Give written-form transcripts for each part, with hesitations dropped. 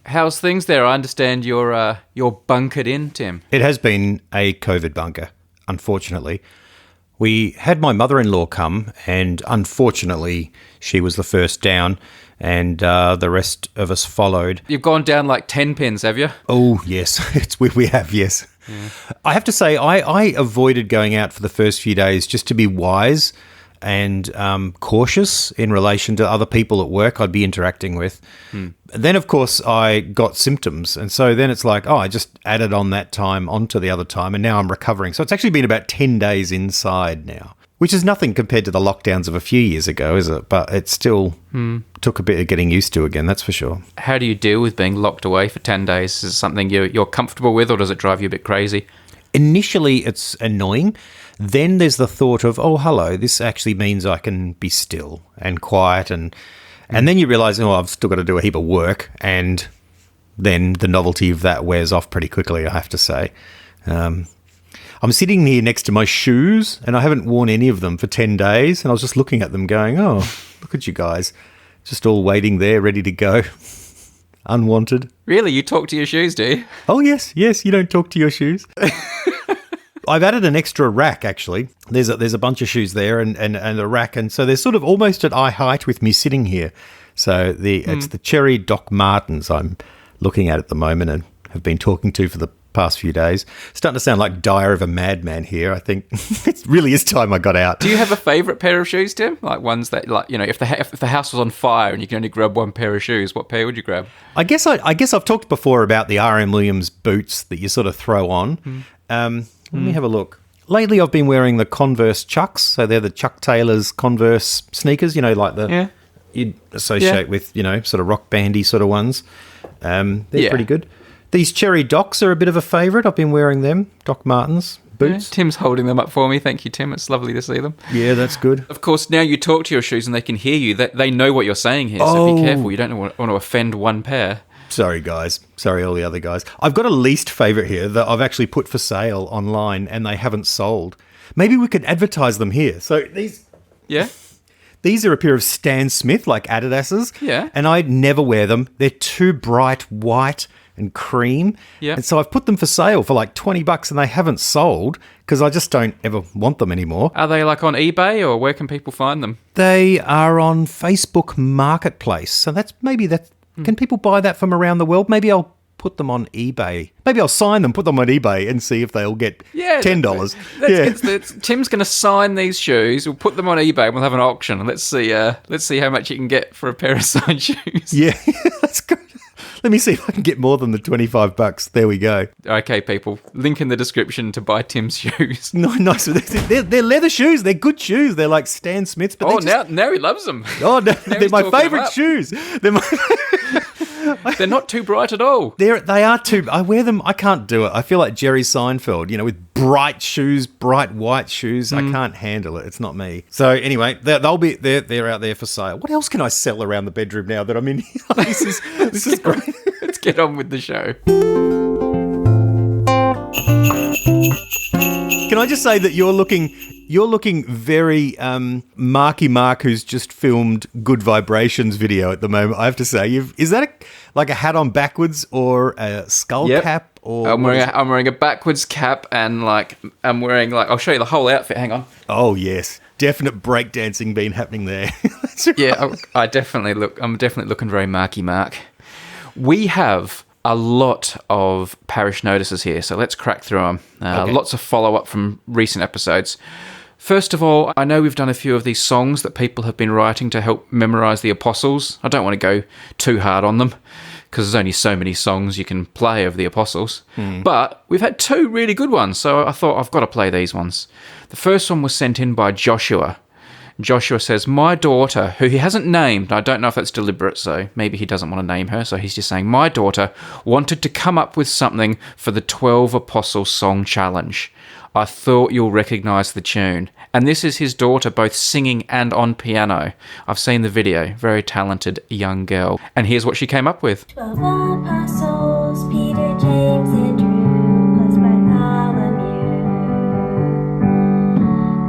How's things there? I understand you're bunkered in, Tim. It has been a COVID bunker, unfortunately. We had my mother-in-law come, and unfortunately, she was the first down, and the rest of us followed. You've gone down like 10 pins, have you? Oh, yes. We have, yes. Yeah. I have to say, I avoided going out for the first few days just to be wise and cautious in relation to other people at work I'd be interacting with. Then, of course, I got symptoms. And so then it's like, I just added on that time onto the other time, and now I'm recovering. So it's actually been about 10 days inside now, which is nothing compared to the lockdowns of a few years ago, is it? But it still took a bit of getting used to again, that's for sure. How do you deal with being locked away for 10 days? Is it something you're comfortable with, or does it drive you a bit crazy? Initially, it's annoying. Then there's the thought of, oh, hello, this actually means I can be still and quiet. And then you realise, oh, I've still got to do a heap of work. And then the novelty of that wears off pretty quickly, I have to say. I'm sitting here next to my shoes, and I haven't worn any of them for 10 days. And I was just looking at them going, oh, look at you guys. Just all waiting there, ready to go. Unwanted. Really? You talk to your shoes, do you? Oh, yes. You don't talk to your shoes. I've added an extra rack, actually. There's a bunch of shoes there and a rack. And so they're sort of almost at eye height with me sitting here. So it's the Cherry Doc Martens I'm looking at the moment and have been talking to for the past few days. Starting to sound like Dire of a Madman here, I think. It really is time I got out. Do you have a favourite pair of shoes, Tim? Like ones that, like, you know, if the house was on fire and you can only grab one pair of shoes, what pair would you grab? I guess I've talked before about the R.M. Williams boots that you sort of throw on. Let me have a look. Lately, I've been wearing the Converse Chucks. So they're the Chuck Taylor's Converse sneakers, you know, like you'd associate with, you know, sort of rock bandy sort of ones. They're pretty good. These Cherry Docs are a bit of a favourite. I've been wearing them, Doc Martens boots. Yeah, Tim's holding them up for me. Thank you, Tim. It's lovely to see them. Yeah, that's good. Of course, now you talk to your shoes and they can hear you. They know what you're saying here, so be careful. You don't want to offend one pair. Sorry, guys. Sorry, all the other guys. I've got a least favourite here that I've actually put for sale online and they haven't sold. Maybe we could advertise them here. So these... Yeah? These are a pair of Stan Smith, like Adidas's. Yeah. And I never wear them. They're too bright white and cream. Yeah. And so I've put them for sale for like $20 and they haven't sold because I just don't ever want them anymore. Are they like on eBay or where can people find them? They are on Facebook Marketplace. So can people buy that from around the world? Maybe I'll put them on eBay. Maybe I'll sign them, put them on eBay and see if they'll get $10. Tim's going to sign these shoes. We'll put them on eBay and we'll have an auction. Let's see how much you can get for a pair of signed shoes. Yeah, that's good. Let me see if I can get more than the $25. There we go. Okay, people. Link in the description to buy Tim's shoes. Nice. They're leather shoes. They're good shoes. They're like Stan Smith's. But now he loves them. Oh, no, they're my favourite shoes. They're not too bright at all. They are too... I wear them... I can't do it. I feel like Jerry Seinfeld, you know, with bright shoes, bright white shoes. I can't handle it. It's not me. So anyway, they're out there for sale. What else can I sell around the bedroom now that I'm in here? This is great. Let's get on with the show. Can I just say that you're looking very Marky Mark, who's just filmed Good Vibrations video at the moment. I have to say, is that like a hat on backwards or a skull cap? Or I'm wearing a backwards cap and I'll show you the whole outfit. Hang on. Oh yes, definite breakdancing been happening there. Yeah, I'm definitely looking very Marky Mark. We have a lot of parish notices here, so let's crack through them. Okay. Lots of follow-up from recent episodes. First of all, I know we've done a few of these songs that people have been writing to help memorise the apostles. I don't want to go too hard on them, because there's only so many songs you can play of the apostles. But we've had two really good ones, so I thought I've got to play these ones. The first one was sent in by Joshua. Joshua says, my daughter, who he hasn't named, I don't know if that's deliberate, so maybe he doesn't want to name her, so he's just saying, my daughter wanted to come up with something for the 12 Apostles Song Challenge. I thought you'll recognise the tune. And this is his daughter both singing and on piano. I've seen the video. Very talented young girl. And here's what she came up with. 12 apostles, Peter, James, and Drew, plus Bartholomew.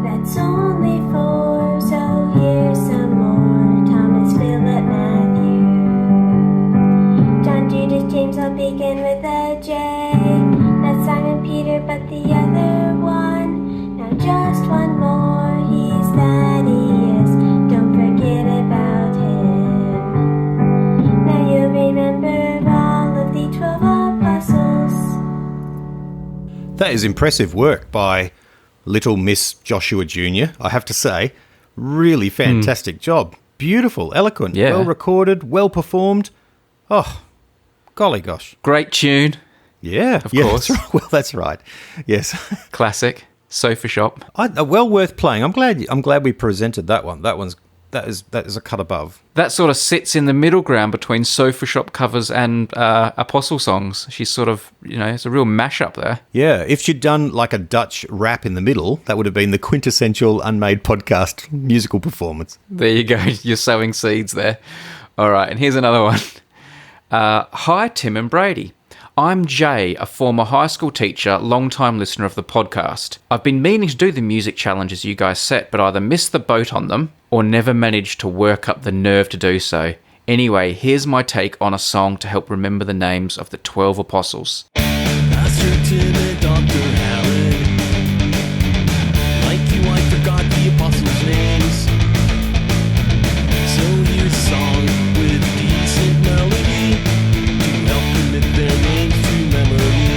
That's only 4, so here's some more. Thomas, Philip, Matthew, John, Judas, begin with a J. Not Simon Peter, but the other one. Now just one more, he's Thaddeus. Don't forget about him. Now you remember all of the 12 apostles. That is impressive work by little Miss Joshua Jr., I have to say. Really fantastic job. Beautiful, eloquent, Yeah. well recorded, well performed. Oh, golly gosh. Great tune. Yeah, Of yeah, course. That's right. Well, that's right. Yes. Classic. Sofa shop. Well worth playing. I'm glad we presented that one. That is a cut above. That sort of sits in the middle ground between sofa shop covers and apostle songs. She's sort of, it's a real mashup there. Yeah, if she'd done like a Dutch rap in the middle, that would have been the quintessential Unmade podcast musical performance. There you go. You're sowing seeds there. All right, and here's another one. Hi, Tim and Brady. I'm Jay, a former high school teacher, long-time listener of the podcast. I've been meaning to do the music challenges you guys set, but either missed the boat on them or never managed to work up the nerve to do so. Anyway, here's my take on a song to help remember the names of the 12 apostles. Pastor Tim and Dr. Howard. Like you, I forgot the apostles' names. So here's a song with decent melody to help commit their names to memory.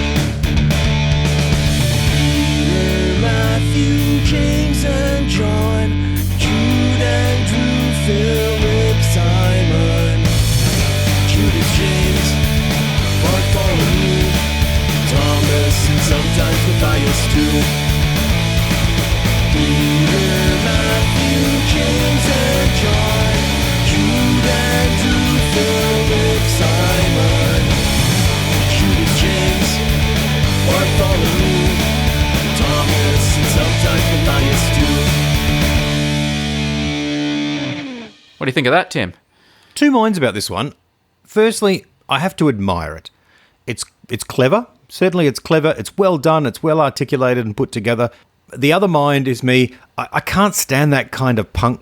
Peter, Matthew, James, and John. Jude, Andrew, Philip, Simon. Judas, James, Bartholomew, Thomas, and sometimes Matthias too. Peter, Matthew, James, and John. Jude, Andrew, Philip, Simon. Judas, James, Bartholomew, Thomas, and sometimes Matthias too. What do you think of that, Tim? Two minds about this one. Firstly, I have to admire it. It's clever. Certainly it's clever. It's well done. It's well articulated and put together. The other mind is me. I can't stand that kind of punk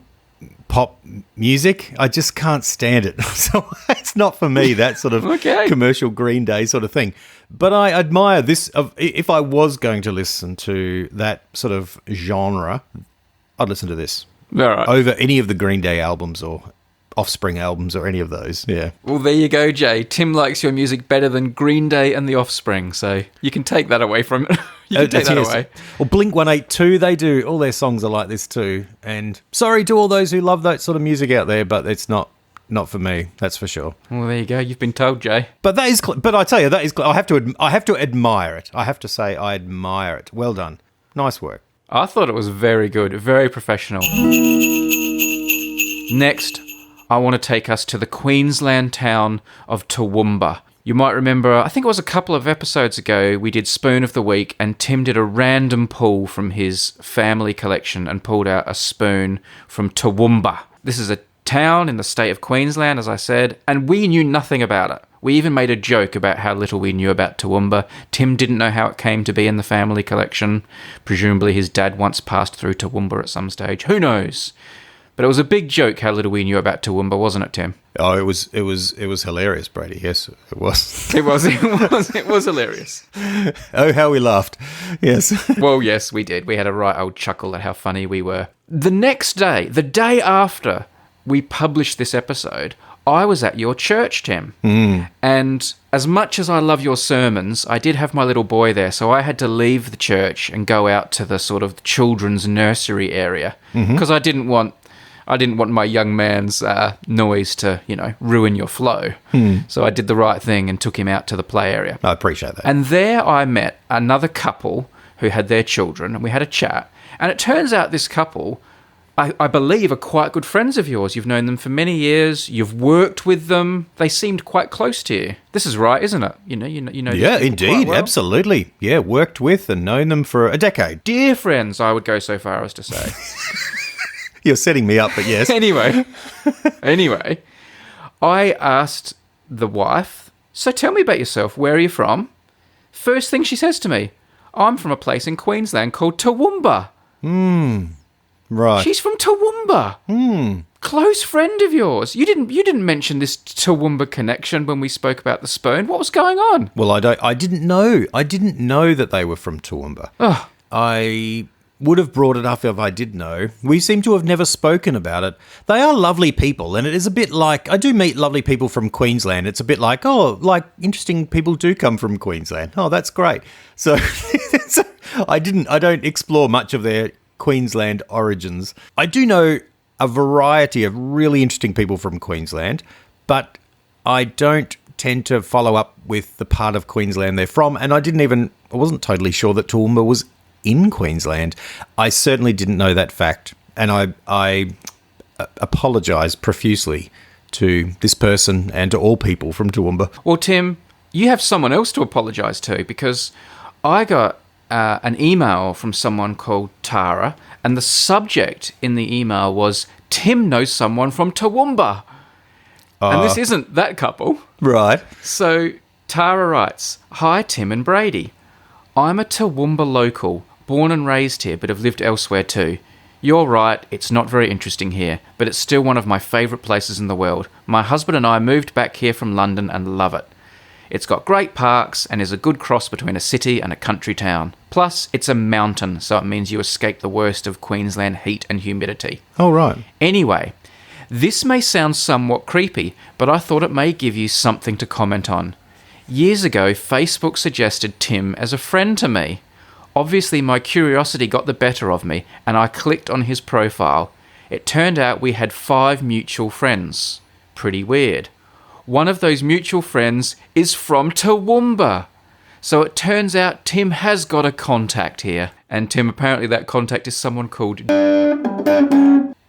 pop music. I just can't stand it. So it's not for me, that sort of Okay. commercial Green Day sort of thing. But I admire this. If I was going to listen to that sort of genre, I'd listen to this All right. over any of the Green Day albums or Offspring albums or any of those. Yeah. Well, there you go, Jay. Tim likes your music better than Green Day and The Offspring, so you can take that away from it. You can take that Yes. away. Well, Blink-182, they do. All their songs are like this too. And sorry to all those who love that sort of music out there, but it's not for me. That's for sure. Well, there you go. You've been told, Jay. But that is. But I tell you, that is. I have to admire it. I have to say, I admire it. Well done. Nice work. I thought it was very good, very professional. Next, I want to take us to the Queensland town of Toowoomba. You might remember, I think it was a couple of episodes ago, we did Spoon of the Week, and Tim did a random pull from his family collection and pulled out a spoon from Toowoomba. This is a town in the state of Queensland, as I said, and we knew nothing about it. We even made a joke about how little we knew about Toowoomba. Tim didn't know how it came to be in the family collection. Presumably his dad once passed through Toowoomba at some stage. Who knows? But it was a big joke how little we knew about Toowoomba, wasn't it, Tim? Oh, it was hilarious, Brady. Yes, it was. It was hilarious. Oh, how we laughed. Yes. Well, yes, we did. We had a right old chuckle at how funny we were. The next day, the day after we published this episode, I was at your church, Tim. And as much as I love your sermons, I did have my little boy there, so I had to leave the church and go out to the sort of children's nursery area because I didn't want my young man's noise to, ruin your flow. So I did the right thing and took him out to the play area. I appreciate that. And there I met another couple who had their children, and we had a chat. And it turns out this couple, I believe, are quite good friends of yours. You've known them for many years. You've worked with them. They seemed quite close to you. This is right, isn't it? You know. Yeah, indeed, absolutely. Yeah, worked with and known them for a decade. Dear friends, I would go so far as to say. You're setting me up, but yes. Anyway, I asked the wife, so tell me about yourself. Where are you from? First thing she says to me, I'm from a place in Queensland called Toowoomba. Right. She's from Toowoomba. close friend of yours. You didn't mention this Toowoomba connection when we spoke about the spoon. What was going on? Well, I didn't know. I didn't know that they were from Toowoomba. Oh. I would have brought it up if I did know. We seem to have never spoken about it. They are lovely people, and it is a bit like, I do meet lovely people from Queensland. It's a bit like, oh, like interesting people do come from Queensland. Oh, that's great. So I don't explore much of their Queensland origins. I do know a variety of really interesting people from Queensland, but I don't tend to follow up with the part of Queensland they're from, and I wasn't totally sure that Toowoomba was in Queensland. I certainly didn't know that fact, and I apologise profusely to this person and to all people from Toowoomba. Well, Tim, you have someone else to apologise to, because I got an email from someone called Tara, and the subject in the email was, Tim knows someone from Toowoomba. And this isn't that couple. Right. So Tara writes, Hi, Tim and Brady. I'm a Toowoomba local, born and raised here, but have lived elsewhere too. You're right, it's not very interesting here, but it's still one of my favourite places in the world. My husband and I moved back here from London and love it. It's got great parks and is a good cross between a city and a country town. Plus, it's a mountain, so it means you escape the worst of Queensland heat and humidity. Oh, right. Anyway, this may sound somewhat creepy, but I thought it may give you something to comment on. Years ago, Facebook suggested Tim as a friend to me. Obviously, my curiosity got the better of me, and I clicked on his profile. It turned out we had 5 mutual friends. Pretty weird. One of those mutual friends is from Toowoomba. So it turns out Tim has got a contact here. And Tim, apparently that contact is someone called... Does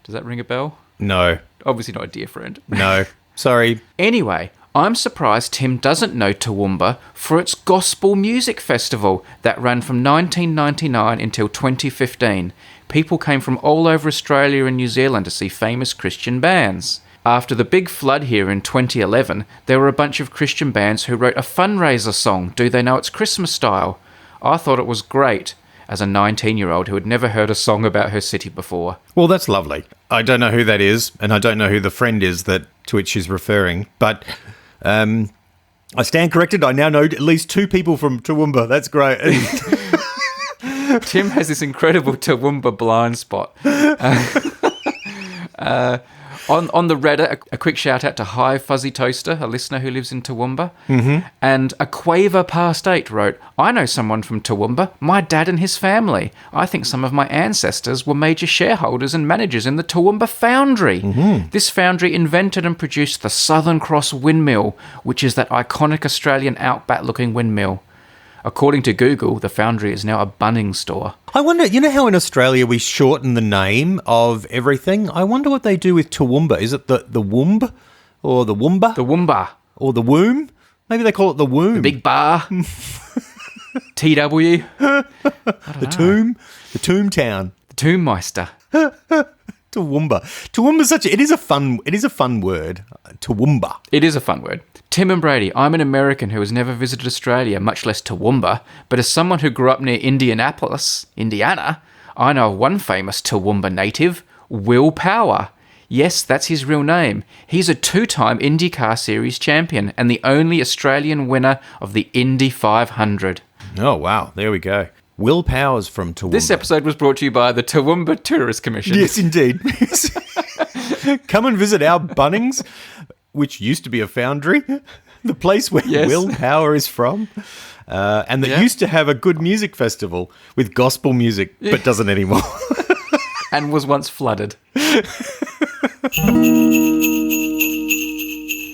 that ring a bell? No. Obviously not a dear friend. No. Sorry. Anyway, I'm surprised Tim doesn't know Toowoomba for its gospel music festival that ran from 1999 until 2015. People came from all over Australia and New Zealand to see famous Christian bands. After the big flood here in 2011, there were a bunch of Christian bands who wrote a fundraiser song, Do They Know It's Christmas Style? I thought it was great, as a 19-year-old who had never heard a song about her city before. Well, that's lovely. I don't know who that is, and I don't know who the friend is to which she's referring, but I stand corrected. I now know at least 2 people from Toowoomba. That's great. Tim has this incredible Toowoomba blind spot. On the Reddit, a quick shout out to Hi Fuzzy Toaster, a listener who lives in Toowoomba. Mm-hmm. And a Quaver Past 8 wrote, I know someone from Toowoomba, my dad and his family. I think some of my ancestors were major shareholders and managers in the Toowoomba Foundry. Mm-hmm. This foundry invented and produced the Southern Cross windmill, which is that iconic Australian outback-looking windmill. According to Google, the foundry is now a Bunnings store. I wonder, you know how in Australia we shorten the name of everything? I wonder what they do with Toowoomba. Is it the Woomb or the Woomba? The Woomba. Or the Womb? Maybe they call it the Womb. The Big Bar. TW. The Tomb. The Tomb Town. The Toommeister. Toowoomba. Toowoomba it is a fun word. Toowoomba. It is a fun word. Tim and Brady, I'm an American who has never visited Australia, much less Toowoomba, but as someone who grew up near Indianapolis, Indiana, I know of one famous Toowoomba native, Will Power. Yes, that's his real name. He's a 2-time IndyCar Series champion and the only Australian winner of the Indy 500. Oh, wow. There we go. Will Power's from Toowoomba. This episode was brought to you by the Toowoomba Tourist Commission. Yes, indeed. Come and visit our Bunnings, which used to be a foundry, the place where Will Power is from, and that used to have a good music festival with gospel music, but doesn't anymore. And was once flooded.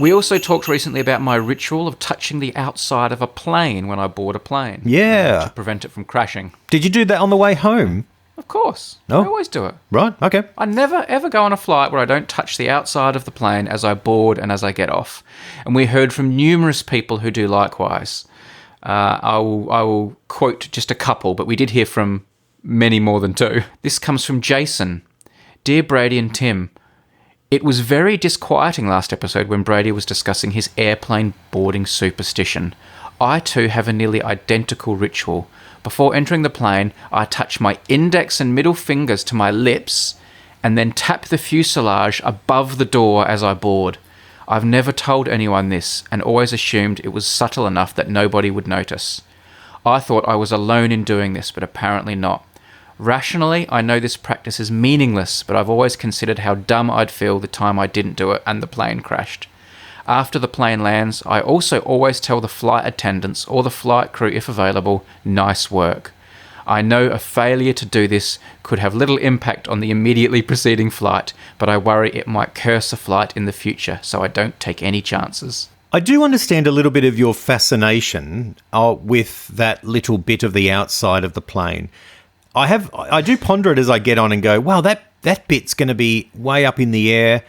We also talked recently about my ritual of touching the outside of a plane when I board a plane. Yeah. To prevent it from crashing. Did you do that on the way home? Of course. No? I always do it. Right, okay. I never, ever go on a flight where I don't touch the outside of the plane as I board and as I get off. And we heard from numerous people who do likewise. I will quote just a couple, but we did hear from many more than 2. This comes from Jason. Dear Brady and Tim, it was very disquieting last episode when Brady was discussing his airplane boarding superstition. I too have a nearly identical ritual. Before entering the plane, I touch my index and middle fingers to my lips and then tap the fuselage above the door as I board. I've never told anyone this and always assumed it was subtle enough that nobody would notice. I thought I was alone in doing this, but apparently not. Rationally, I know this practice is meaningless, but I've always considered how dumb I'd feel the time I didn't do it and the plane crashed. After the plane lands, I also always tell the flight attendants or the flight crew, if available, nice work. I know a failure to do this could have little impact on the immediately preceding flight, but I worry it might curse a flight in the future, so I don't take any chances. I do understand a little bit of your fascination with that little bit of the outside of the plane. I do ponder it as I get on and go, wow, that bit's going to be way up in the air.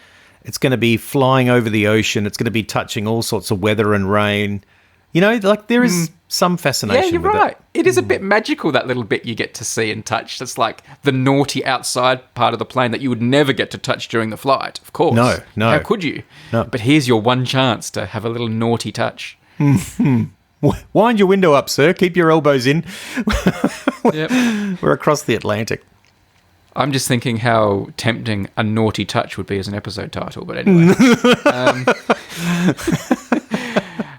It's going to be flying over the ocean. It's going to be touching all sorts of weather and rain. You know, like there is some fascination. Yeah, you're with right. It is a bit magical, that little bit you get to see and touch. It's like the naughty outside part of the plane that you would never get to touch during the flight, of course. No. How could you? No. But here's your one chance to have a little naughty touch. Wind your window up, sir. Keep your elbows in. Yep. We're across the Atlantic. I'm just thinking how tempting a naughty touch would be as an episode title, but anyway.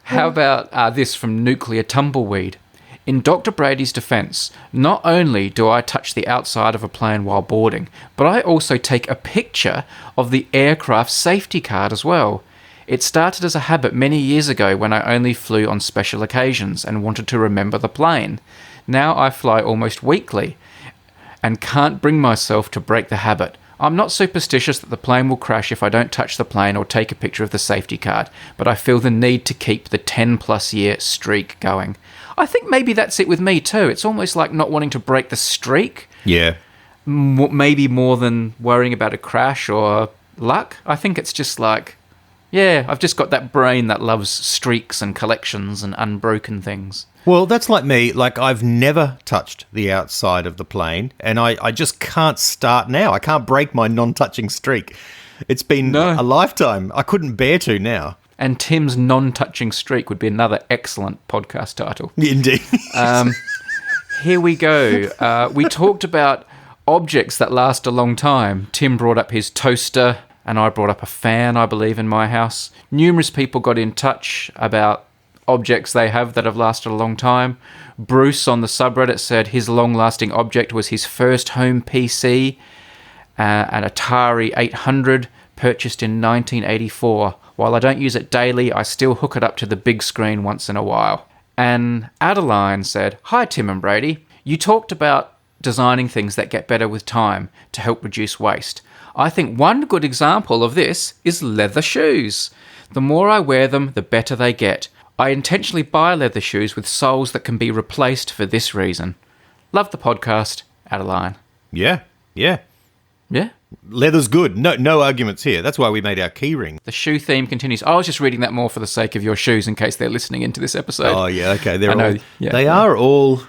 How about this from Nuclear Tumbleweed? In Dr. Brady's defense, not only do I touch the outside of a plane while boarding, but I also take a picture of the aircraft safety card as well. It started as a habit many years ago when I only flew on special occasions and wanted to remember the plane. Now I fly almost weekly and can't bring myself to break the habit. I'm not superstitious that the plane will crash if I don't touch the plane or take a picture of the safety card, but I feel the need to keep the 10-plus year streak going. I think maybe that's it with me too. It's almost like not wanting to break the streak. Yeah. Maybe more than worrying about a crash or luck. I think it's just like, yeah, I've just got that brain that loves streaks and collections and unbroken things. Well, that's like me. Like, I've never touched the outside of the plane, and I just can't start now. I can't break my non-touching streak. It's been a lifetime. I couldn't bear to now. And Tim's non-touching streak would be another excellent podcast title. Indeed. Here we go. We talked about objects that last a long time. Tim brought up his toaster, and I brought up a fan, I believe, in my house. Numerous people got in touch about objects they have that have lasted a long time. Bruce on the subreddit said his long-lasting object was his first home PC, an Atari 800 purchased in 1984. While I don't use it daily, I still hook it up to the big screen once in a while. And Adeline said, "Hi Tim and Brady. You talked about designing things that get better with time to help reduce waste. I think one good example of this is leather shoes. The more I wear them, the better they get. I intentionally buy leather shoes with soles that can be replaced for this reason. Love the podcast, Adeline." Yeah. Yeah. Leather's good. No arguments here. That's why we made our key ring. The shoe theme continues. I was just reading that more for the sake of your shoes in case they're listening into this episode. Oh, yeah, okay. They are all,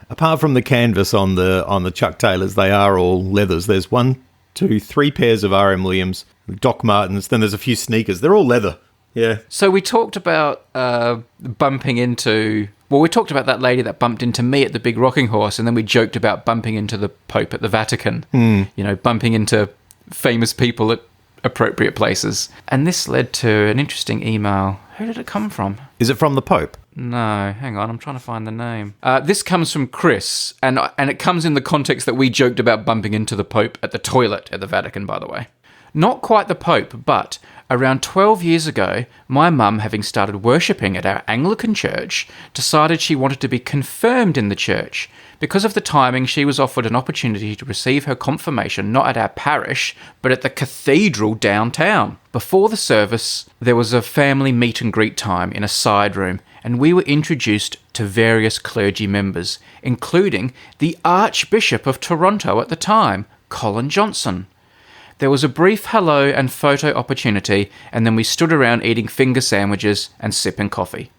apart from the canvas on the Chuck Taylors, they are all leathers. There's 1, 2, 3 pairs of R.M. Williams, Doc Martens, then there's a few sneakers. They're all leather. Yeah. So we talked about bumping into... Well, we talked about that lady that bumped into me at the Big Rocking Horse, and then we joked about bumping into the Pope at the Vatican. You know, bumping into famous people at appropriate places. And this led to an interesting email. Who did it come from? Is it from the Pope? No, hang on, I'm trying to find the name. This comes from Chris, and it comes in the context that we joked about bumping into the Pope at the toilet at the Vatican, by the way. Not quite the Pope, but around 12 years ago, my mum, having started worshipping at our Anglican church, decided she wanted to be confirmed in the church. Because of the timing, she was offered an opportunity to receive her confirmation not at our parish, but at the cathedral downtown. Before the service, there was a family meet and greet time in a side room, and we were introduced to various clergy members, including the Archbishop of Toronto at the time, Colin Johnson. There was a brief hello and photo opportunity, and then we stood around eating finger sandwiches and sipping coffee.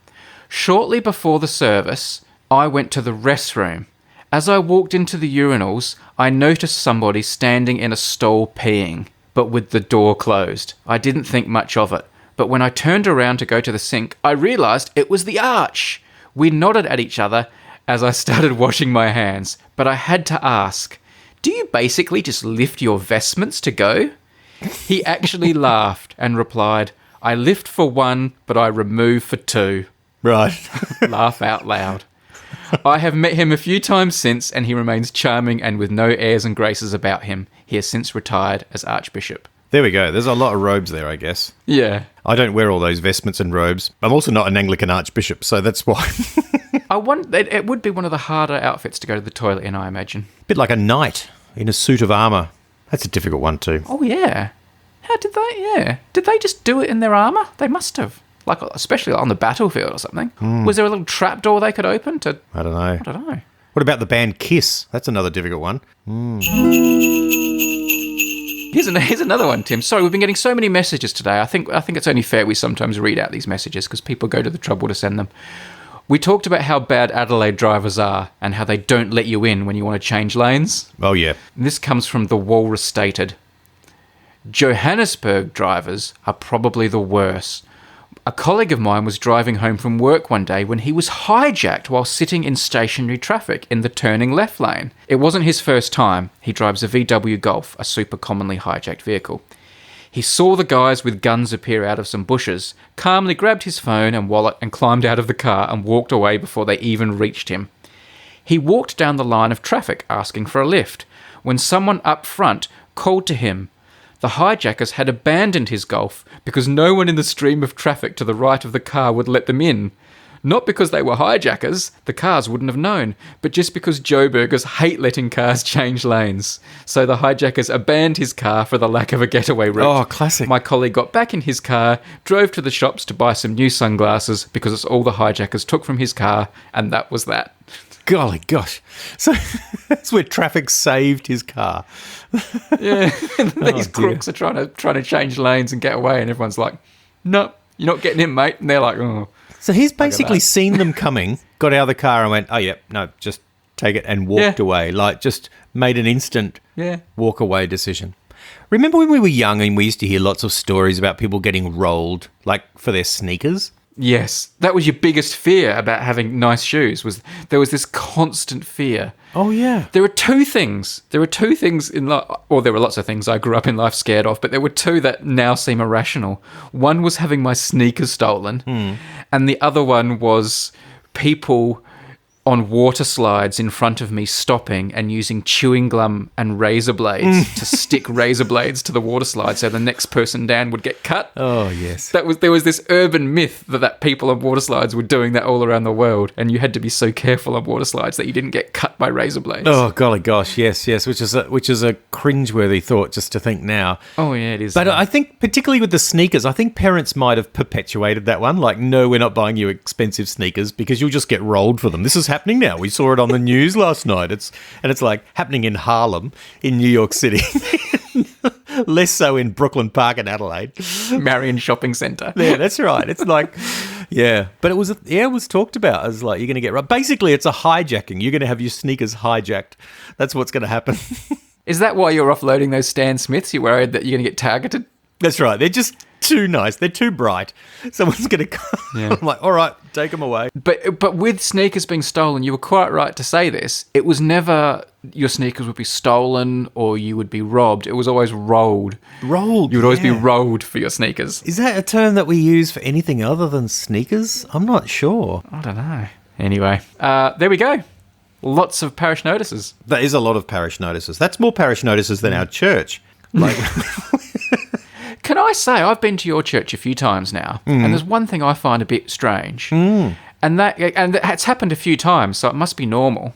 Shortly before the service, I went to the restroom. As I walked into the urinals, I noticed somebody standing in a stall peeing, but with the door closed. I didn't think much of it, but when I turned around to go to the sink, I realised it was the Arch. We nodded at each other as I started washing my hands, but I had to ask, Do you basically just lift your vestments to go? He actually laughed and replied, I lift for one, but I remove for two. Right. Laugh out loud. I have met him a few times since, and he remains charming and with no airs and graces about him. He has since retired as Archbishop. There we go. There's a lot of robes there, I guess. Yeah. I don't wear all those vestments and robes. I'm also not an Anglican archbishop, so that's why. It would be one of the harder outfits to go to the toilet in, I imagine. Bit like a knight in a suit of armour. That's a difficult one too. Oh, yeah. How did they? Yeah. Did they just do it in their armour? They must have. Like, especially on the battlefield or something. Was there a little trapdoor they could open to... I don't know. I don't know. What about the band Kiss? That's another difficult one. Here's another one, Tim. Sorry, we've been getting so many messages today. I think it's only fair we sometimes read out these messages because people go to the trouble to send them. We talked about how bad Adelaide drivers are and how they don't let you in when you want to change lanes. Oh, yeah. This comes from the Walrus Stated. Johannesburg drivers are probably the worst. A colleague of mine was driving home from work one day when he was hijacked while sitting in stationary traffic in the turning left lane. It wasn't his first time. He drives a VW Golf, a super commonly hijacked vehicle. He saw the guys with guns appear out of some bushes, calmly grabbed his phone and wallet and climbed out of the car and walked away before they even reached him. He walked down the line of traffic asking for a lift when someone up front called to him. The hijackers had abandoned his Golf because no one in the stream of traffic to the right of the car would let them in. Not because they were hijackers, the cars wouldn't have known, but just because Joburgers hate letting cars change lanes. So the hijackers abandoned his car for the lack of a getaway route. Oh, classic. My colleague got back in his car, drove to the shops to buy some new sunglasses because it's all the hijackers took from his car, and that was that. Golly gosh. So that's where traffic saved his car. Yeah, these crooks are trying to change lanes and get away, and everyone's like, "No, you're not getting in, mate." And they're like, "Oh." So he's basically seen them coming, got out of the car and went, "Oh, yeah, no, just take it," and walked away. Like, just made an instant walk away decision. Remember when we were young and we used to hear lots of stories about people getting rolled, like, for their sneakers? Yes, that was your biggest fear about having nice shoes. There was this constant fear. Oh, yeah. There were two things. There were lots of things I grew up in life scared of, but there were two that now seem irrational. One was having my sneakers stolen, and the other one was people on water slides in front of me stopping and using chewing gum and razor blades to stick razor blades to the water slide so the next person down would get cut. Oh, yes. There was this urban myth that people on water slides were doing that all around the world, and you had to be so careful on water slides that you didn't get cut by razor blades. Oh, golly gosh, yes, which is a cringeworthy thought just to think now. Oh, yeah, it is. But I think particularly with the sneakers, I think parents might have perpetuated that one. Like, no, we're not buying you expensive sneakers because you'll just get rolled for them. This is happening now. We saw it on the news last night. It's like happening in Harlem in New York City. Less so in Brooklyn Park and Adelaide. Marion Shopping Centre. Yeah, that's right. It's like, yeah. But it was talked about as like, you're going to get robbed. Basically, it's a hijacking. You're going to have your sneakers hijacked. That's what's going to happen. Is that why you're offloading those Stan Smiths? You're worried that you're going to get targeted? That's right. They're just too nice. They're too bright. Someone's going to I'm like, all right, take them away. But with sneakers being stolen, you were quite right to say this. It was never your sneakers would be stolen or you would be robbed. It was always rolled. Rolled, You would always be rolled for your sneakers. Is that a term that we use for anything other than sneakers? I'm not sure. I don't know. Anyway, there we go. Lots of parish notices. That is a lot of parish notices. That's more parish notices than our church. Like... Can I say, I've been to your church a few times now, and there's one thing I find a bit strange, and it's happened a few times, so it must be normal,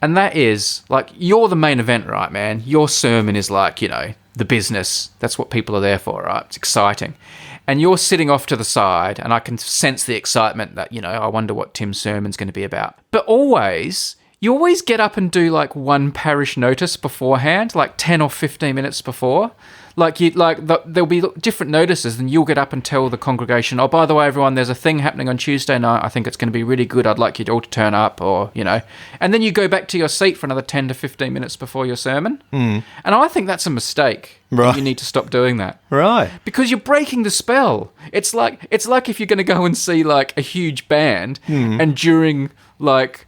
and that is, like, you're the main event, right, man? Your sermon is like, the business. That's what people are there for, right? It's exciting. And you're sitting off to the side, and I can sense the excitement that, I wonder what Tim's sermon's going to be about. But you always get up and do, like, one parish notice beforehand, like 10 or 15 minutes before. There'll be different notices, and you'll get up and tell the congregation, oh, by the way, everyone, there's a thing happening on Tuesday night. I think it's going to be really good. I'd like you all to turn up, or, And then you go back to your seat for another 10 to 15 minutes before your sermon. And I think that's a mistake. Right. You need to stop doing that. Right. Because you're breaking the spell. It's like if you're going to go and see, like, a huge band, and during, like...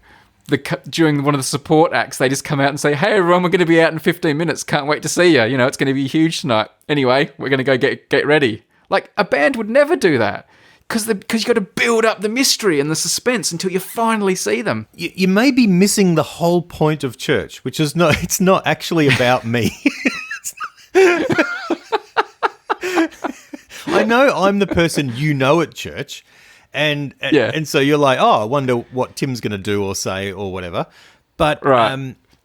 during one of the support acts, they just come out and say, "Hey everyone, we're going to be out in 15 minutes. Can't wait to see you. You know, it's going to be huge tonight. Anyway, we're going to go get ready." Like, a band would never do that. Because you got to build up the mystery and the suspense until you finally see them. You may be missing the whole point of church, which is it's not actually about me. I know I'm the person you know at church, and so you're like, oh, I wonder what Tim's going to do or say or whatever. But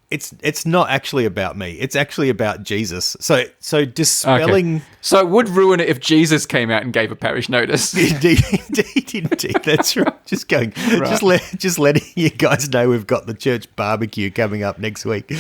it's not actually about me. It's actually about Jesus. So dispelling. Okay. So it would ruin it if Jesus came out and gave a parish notice. Indeed. That's right. Just going. Right. Just letting you guys know we've got the church barbecue coming up next week.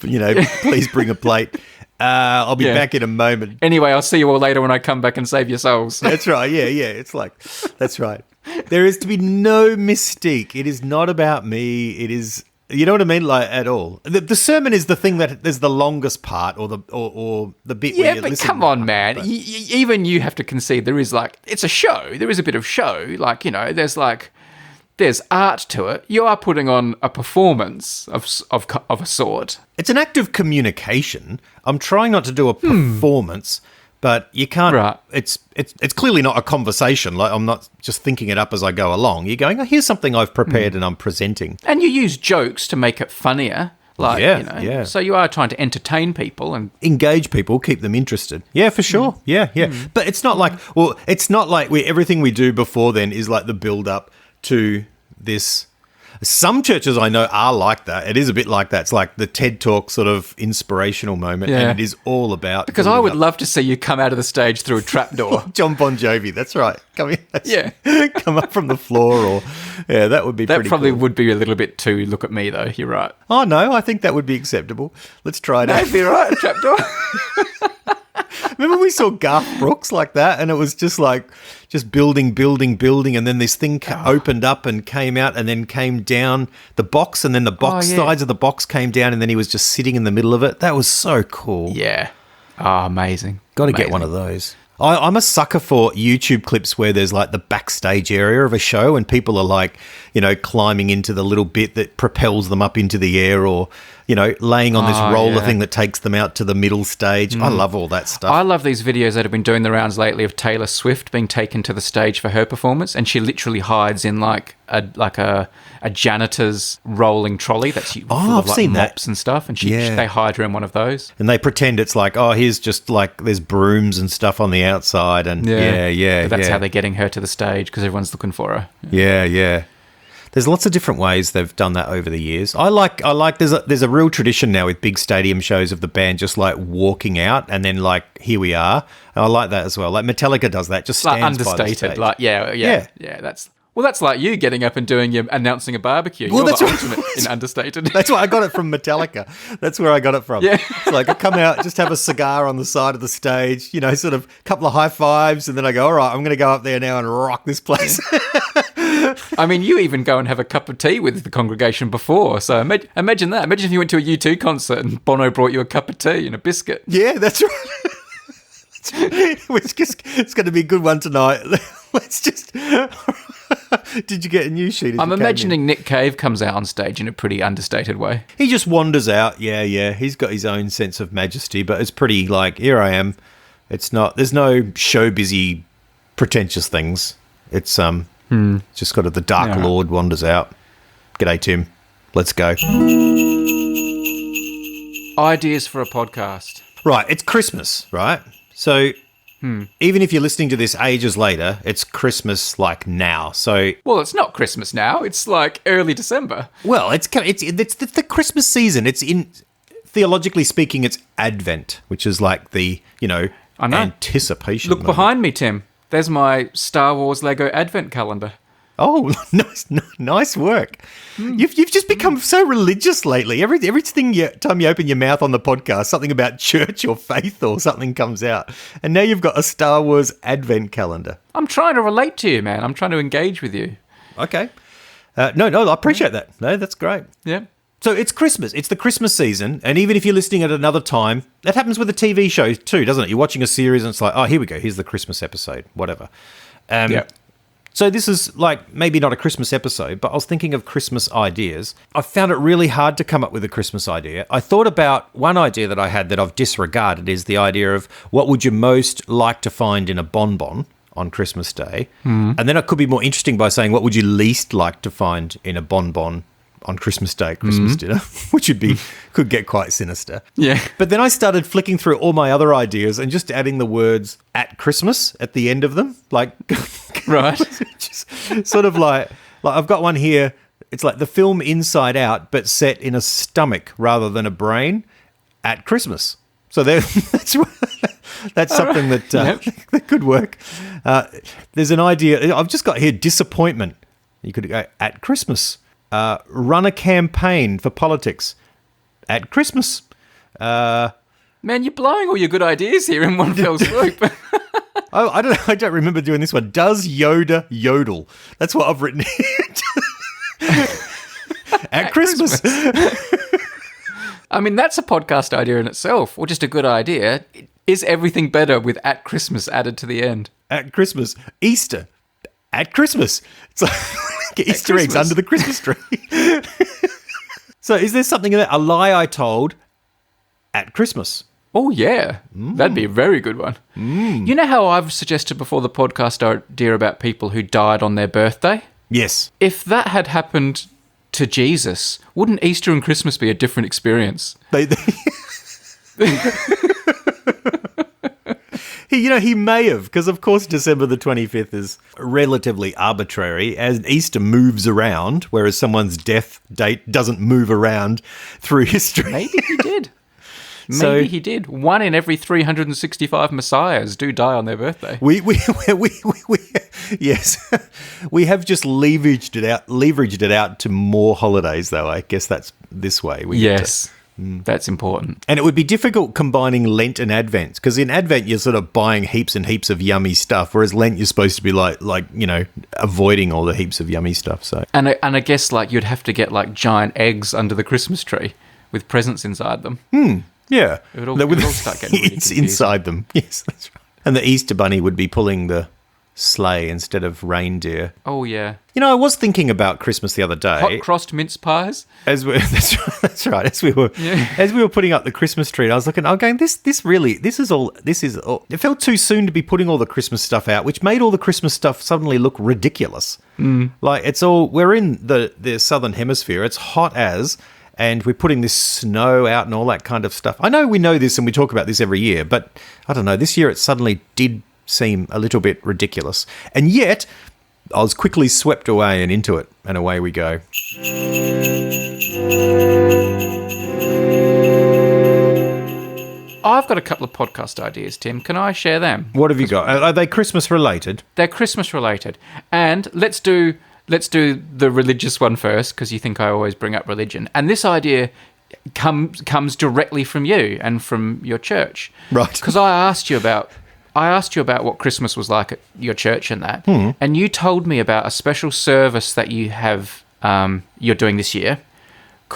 You know, please bring a plate. I'll be back in a moment. Anyway, I'll see you all later when I come back and save your souls. That's right. Yeah. It's like, that's right. There is to be no mystique. It is not about me. It is. You know what I mean? Like, at all. The sermon is the thing that is the longest part, or the bit where you listen. Yeah, but come on, man. Even you have to concede there is, like, it's a show. There is a bit of show. Like, you know, there's art to it. You are putting on a performance of a sort. It's an act of communication. I'm trying not to do a performance, but you can't. Right. It's clearly not a conversation. Like, I'm not just thinking it up as I go along. You're going, oh, here's something I've prepared and I'm presenting. And you use jokes to make it funnier. Like, So you are trying to entertain people and engage people, keep them interested. Yeah, for sure. Yeah. But it's not like, everything we do before then is like the build up to this. Some churches I know are like that. It is a bit like that. It's like the TED Talk sort of inspirational moment, and it is all about. Because I would love to see you come out of the stage through a trapdoor. John Bon Jovi, that's right. Come up from the floor, or that would be. That pretty probably cool. would be a little bit too. Look at me, though. You're right. Oh no, I think that would be acceptable. Let's try it out. That'd be right. A trapdoor. Remember we saw Garth Brooks like that, and it was just like building, and then this thing opened up and came out and then came down the box, and then the box sides of the box came down, and then he was just sitting in the middle of it. That was so cool. Yeah. Oh, amazing. Got to get one of those. I'm a sucker for YouTube clips where there's like the backstage area of a show and people are like, you know, climbing into the little bit that propels them up into the air, or, you know, laying on this roller thing that takes them out to the middle stage. I love all that stuff. I love these videos that have been doing the rounds lately of Taylor Swift being taken to the stage for her performance, and she literally hides in like a janitor's rolling trolley that's full of like mops and stuff, and they hide her in one of those. And they pretend it's like, oh, here's just like there's brooms and stuff on the outside, and but that's how they're getting her to the stage because everyone's looking for her. Yeah. There's lots of different ways they've done that over the years. I like. There's a real tradition now with big stadium shows of the band just like walking out and then like here we are. And I like that as well. Like Metallica does that. Just stands understated. By the stage. Like yeah. That's like you getting up and doing your announcing a barbecue. You're the ultimate in understated. That's why I got it from Metallica. That's where I got it from. Yeah. It's like I come out, just have a cigar on the side of the stage, you know, sort of a couple of high fives, and then I go, all right, I'm going to go up there now and rock this place. I mean, you even go and have a cup of tea with the congregation before. So imagine that. Imagine if you went to a U2 concert and Bono brought you a cup of tea and a biscuit. Yeah, that's right. It's going to be a good one tonight. Let's just... Did you get a news sheet? I'm imagining Nick Cave comes out on stage in a pretty understated way. He just wanders out. Yeah. He's got his own sense of majesty, but it's pretty like, here I am. It's not... There's no show busy, pretentious things. It's just got the Dark Lord wanders out. G'day, Tim. Let's go. Ideas for a podcast. Right, it's Christmas, right? So even if you're listening to this ages later, it's Christmas like now. So it's not Christmas now. It's like early December. Well, it's the Christmas season. It's theologically speaking, it's Advent, which is like the anticipation. Look behind me, Tim. There's my Star Wars Lego Advent calendar. Oh, nice work. You've just become so religious lately. Everything time you open your mouth on the podcast, something about church or faith or something comes out. And now you've got a Star Wars Advent calendar. I'm trying to relate to you, man. I'm trying to engage with you. Okay. No, I appreciate that. No, that's great. Yeah. So it's Christmas. It's the Christmas season. And even if you're listening at another time, that happens with a TV show too, doesn't it? You're watching a series and it's like, oh, here we go. Here's the Christmas episode, whatever. So this is like maybe not a Christmas episode, but I was thinking of Christmas ideas. I found it really hard to come up with a Christmas idea. I thought about one idea that I had that I've disregarded is the idea of what would you most like to find in a bonbon on Christmas Day? And then it could be more interesting by saying what would you least like to find in a bonbon on Christmas Day, Christmas dinner, which could get quite sinister. Yeah. But then I started flicking through all my other ideas and just adding the words "at Christmas" at the end of them, like Right. just sort of like I've got one here. It's like the film Inside Out, but set in a stomach rather than a brain at Christmas. So that's something that that could work. There's an idea I've just got here: disappointment. You could go at Christmas. Run a campaign for politics at Christmas. Man, you're blowing all your good ideas here in one fell swoop. Oh, I don't remember doing this one. Does Yoda yodel? That's what I've written here. At Christmas. I mean, that's a podcast idea in itself, or just a good idea. Is everything better with "at Christmas" added to the end? At Christmas. Easter. At Christmas. It's like Easter eggs under the Christmas tree. So is there something in that? A lie I told at Christmas. Oh, yeah. That'd be a very good one. You know how I've suggested before the podcast idea about people who died on their birthday? Yes. If that had happened to Jesus, wouldn't Easter and Christmas be a different experience? He may have, because of course December the 25th is relatively arbitrary as Easter moves around, whereas someone's death date doesn't move around through history. Maybe he did. Maybe he did. 1 in every 365 messiahs do die on their birthday. We yes, we have just leveraged it out to more holidays, though. I guess that's this way. Yes. That's important. And it would be difficult combining Lent and Advent, because in Advent you're sort of buying heaps and heaps of yummy stuff, whereas Lent you're supposed to be like avoiding all the heaps of yummy stuff. So and I guess like you'd have to get like giant eggs under the Christmas tree with presents inside them. yeah, It would all start getting really it's confusing. inside them. Yes, that's right. And the Easter Bunny would be pulling the sleigh instead of reindeer. Oh yeah, I was thinking about Christmas the other day. hot crossed mince pies. That's right. As we were putting up the Christmas tree, I was looking. I'm going. This is all. It felt too soon to be putting all the Christmas stuff out, which made all the Christmas stuff suddenly look ridiculous. Like it's all. We're in the southern hemisphere. It's hot as. And we're putting this snow out and all that kind of stuff. I know we know this and we talk about this every year, but I don't know. This year it suddenly did seem a little bit ridiculous. And yet, I was quickly swept away and into it, and away we go. I've got a couple of podcast ideas, Tim. Can I share them? What have you got? Are they Christmas related? They're Christmas related. And let's do the religious one first, because you think I always bring up religion. And this idea comes directly from you and from your church. Right. Because I asked you about what Christmas was like at your church and that. And you told me about a special service that you have you're doing this year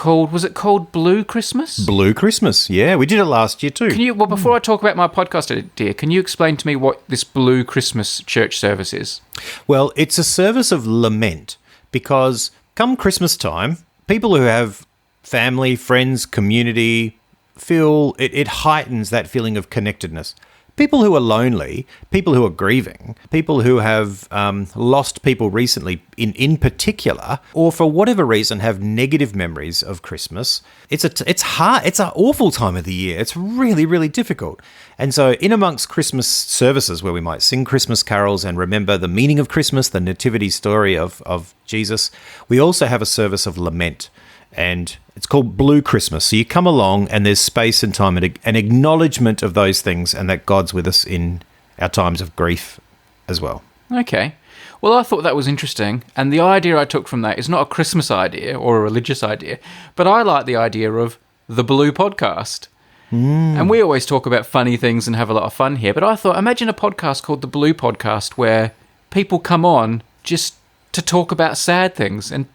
was it called Blue Christmas? Blue Christmas, yeah. We did it last year too. Before I talk about my podcast idea, can you explain to me what this Blue Christmas church service is? Well, it's a service of lament, because come Christmas time, people who have family, friends, community, feel it heightens that feeling of connectedness. People who are lonely, people who are grieving, people who have lost people recently in particular, or for whatever reason have negative memories of Christmas, it's hard. It's an awful time of the year. It's really, really difficult. And so in amongst Christmas services where we might sing Christmas carols and remember the meaning of Christmas, the nativity story of Jesus, we also have a service of lament. And it's called Blue Christmas. So you come along and there's space and time and an acknowledgement of those things, and that God's with us in our times of grief as well. Okay. Well, I thought that was interesting. And the idea I took from that is not a Christmas idea or a religious idea, but I like the idea of the Blue Podcast. And we always talk about funny things and have a lot of fun here. But I thought, imagine a podcast called the Blue Podcast where people come on just to talk about sad things and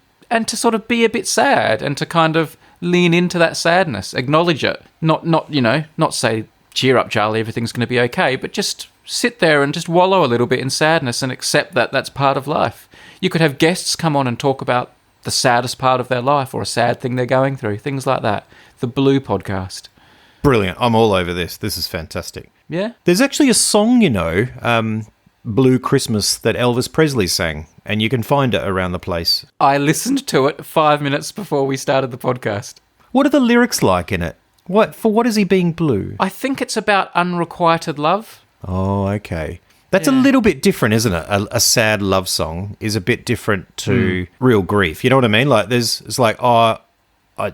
to sort of be a bit sad and to kind of lean into that sadness, acknowledge it, not say, cheer up, Charlie, everything's going to be okay, but just sit there and just wallow a little bit in sadness and accept that that's part of life. You could have guests come on and talk about the saddest part of their life or a sad thing they're going through, things like that. The Blue Podcast. Brilliant. I'm all over this. This is fantastic. Yeah? There's actually a song, Blue Christmas, that Elvis Presley sang, and you can find it around the place. I listened to it 5 minutes before we started the podcast. What are the lyrics like in it? What is he being blue? I think it's about unrequited love. Oh, okay. That's a little bit different, isn't it? A sad love song is a bit different to real grief. You know what I mean? Like, it's like,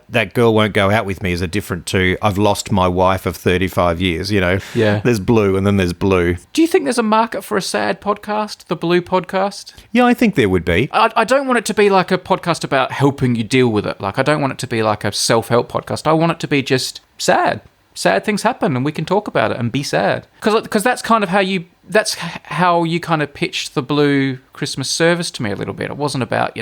that girl won't go out with me is a different to I've lost my wife of 35 years, Yeah. There's blue and then there's blue. Do you think there's a market for a sad podcast, the Blue Podcast? Yeah, I think there would be. I don't want it to be like a podcast about helping you deal with it. Like, I don't want it to be like a self-help podcast. I want it to be just sad. Sad things happen and we can talk about it and be sad. Because that's kind of how you kind of pitched the Blue Christmas service to me a little bit. It wasn't about,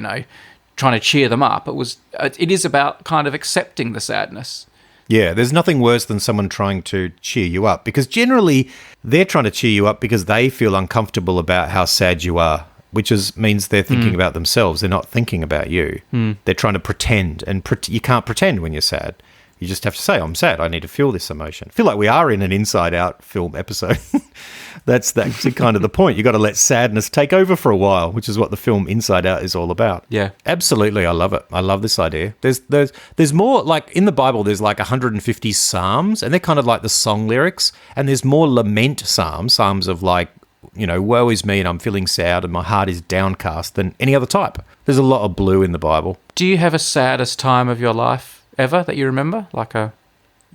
trying to cheer them up. It is about kind of accepting the sadness. Yeah, there's nothing worse than someone trying to cheer you up, because generally they're trying to cheer you up because they feel uncomfortable about how sad you are, which means they're thinking about themselves. They're not thinking about you. They're trying to pretend, and you can't pretend when you're sad. You just have to say, I'm sad. I need to feel this emotion. I feel like we are in an Inside Out film episode. That's kind of the point. You've got to let sadness take over for a while, which is what the film Inside Out is all about. Yeah. Absolutely. I love it. I love this idea. There's more, like in the Bible, there's like 150 psalms, and they're kind of like the song lyrics. And there's more lament psalms of like, woe is me and I'm feeling sad and my heart is downcast than any other type. There's a lot of blue in the Bible. Do you have a saddest time of your life ever that you remember, like a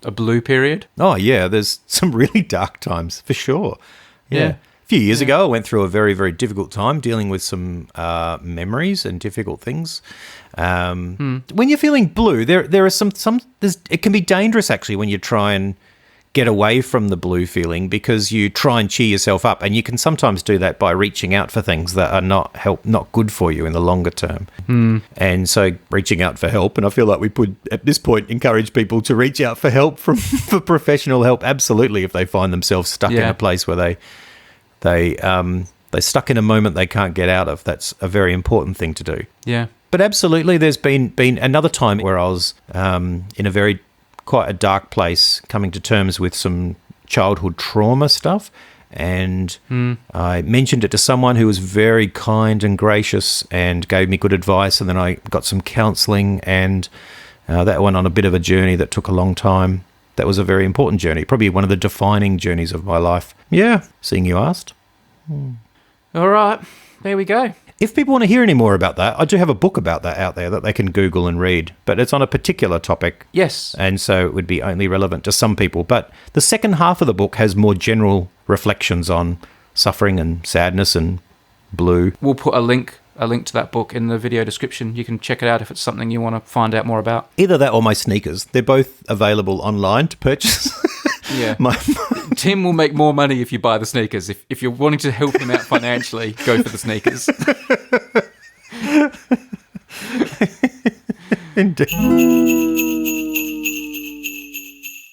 blue period? Oh, yeah, there's some really dark times, for sure. Yeah. A few years ago, I went through a very, very difficult time dealing with some memories and difficult things. When you're feeling blue, there are it can be dangerous, actually, when you try and get away from the blue feeling, because you try and cheer yourself up, and you can sometimes do that by reaching out for things that are not good for you in the longer term. And so reaching out for help, and I feel like we could at this point encourage people to reach out for help for professional help, absolutely, if they find themselves stuck in a place where they're stuck in a moment they can't get out of. That's a very important thing to do. Yeah. But absolutely, there's been another time where I was in quite a dark place, coming to terms with some childhood trauma stuff. And I mentioned it to someone who was very kind and gracious and gave me good advice. And then I got some counselling, and that went on a bit of a journey that took a long time. That was a very important journey, probably one of the defining journeys of my life. Yeah, seeing you asked. All right, there we go. If people want to hear any more about that, I do have a book about that out there that they can Google and read, but it's on a particular topic. Yes. And so it would be only relevant to some people. But the second half of the book has more general reflections on suffering and sadness and blue. We'll put a link to that book in the video description. You can check it out if it's something you want to find out more about. Either that or my sneakers. They're both available online to purchase. Yeah. Tim will make more money if you buy the sneakers. If you're wanting to help him out financially, go for the sneakers. Indeed.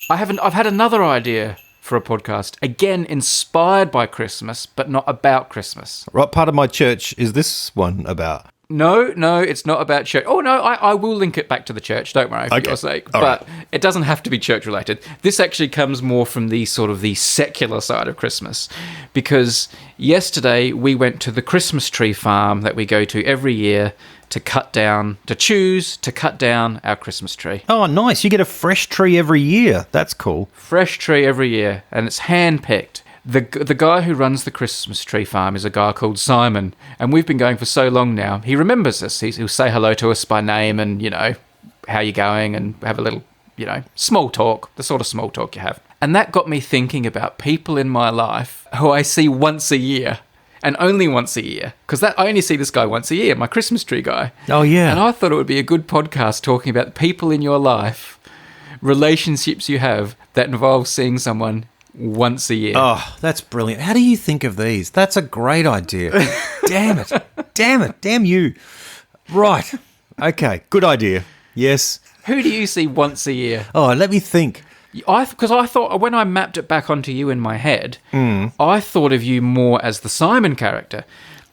I've had another idea for a podcast, again inspired by Christmas, but not about Christmas. What part of my church is this one about? No, it's not about church. Oh, no, I will link it back to the church, don't worry, for your sake. All but right. It doesn't have to be church-related. This actually comes more from the sort of the secular side of Christmas, because yesterday we went to the Christmas tree farm that we go to every year to cut down our Christmas tree. Oh, nice. You get a fresh tree every year. That's cool. Fresh tree every year, and it's hand-picked. The guy who runs the Christmas tree farm is a guy called Simon, and we've been going for so long now. He remembers us. He'll say hello to us by name and, how you going, and have a little, small talk, the sort of small talk you have. And that got me thinking about people in my life who I see once a year, and only once a year, because I only see this guy once a year, my Christmas tree guy. Oh, yeah. And I thought it would be a good podcast talking about people in your life, relationships you have that involve seeing someone once a year. Oh, that's brilliant. How do you think of these? That's a great idea. Damn it. Damn you. Right. Okay. Good idea. Yes. Who do you see once a year? Oh, let me think. Because I thought, when I mapped it back onto you in my head, I thought of you more as the Simon character,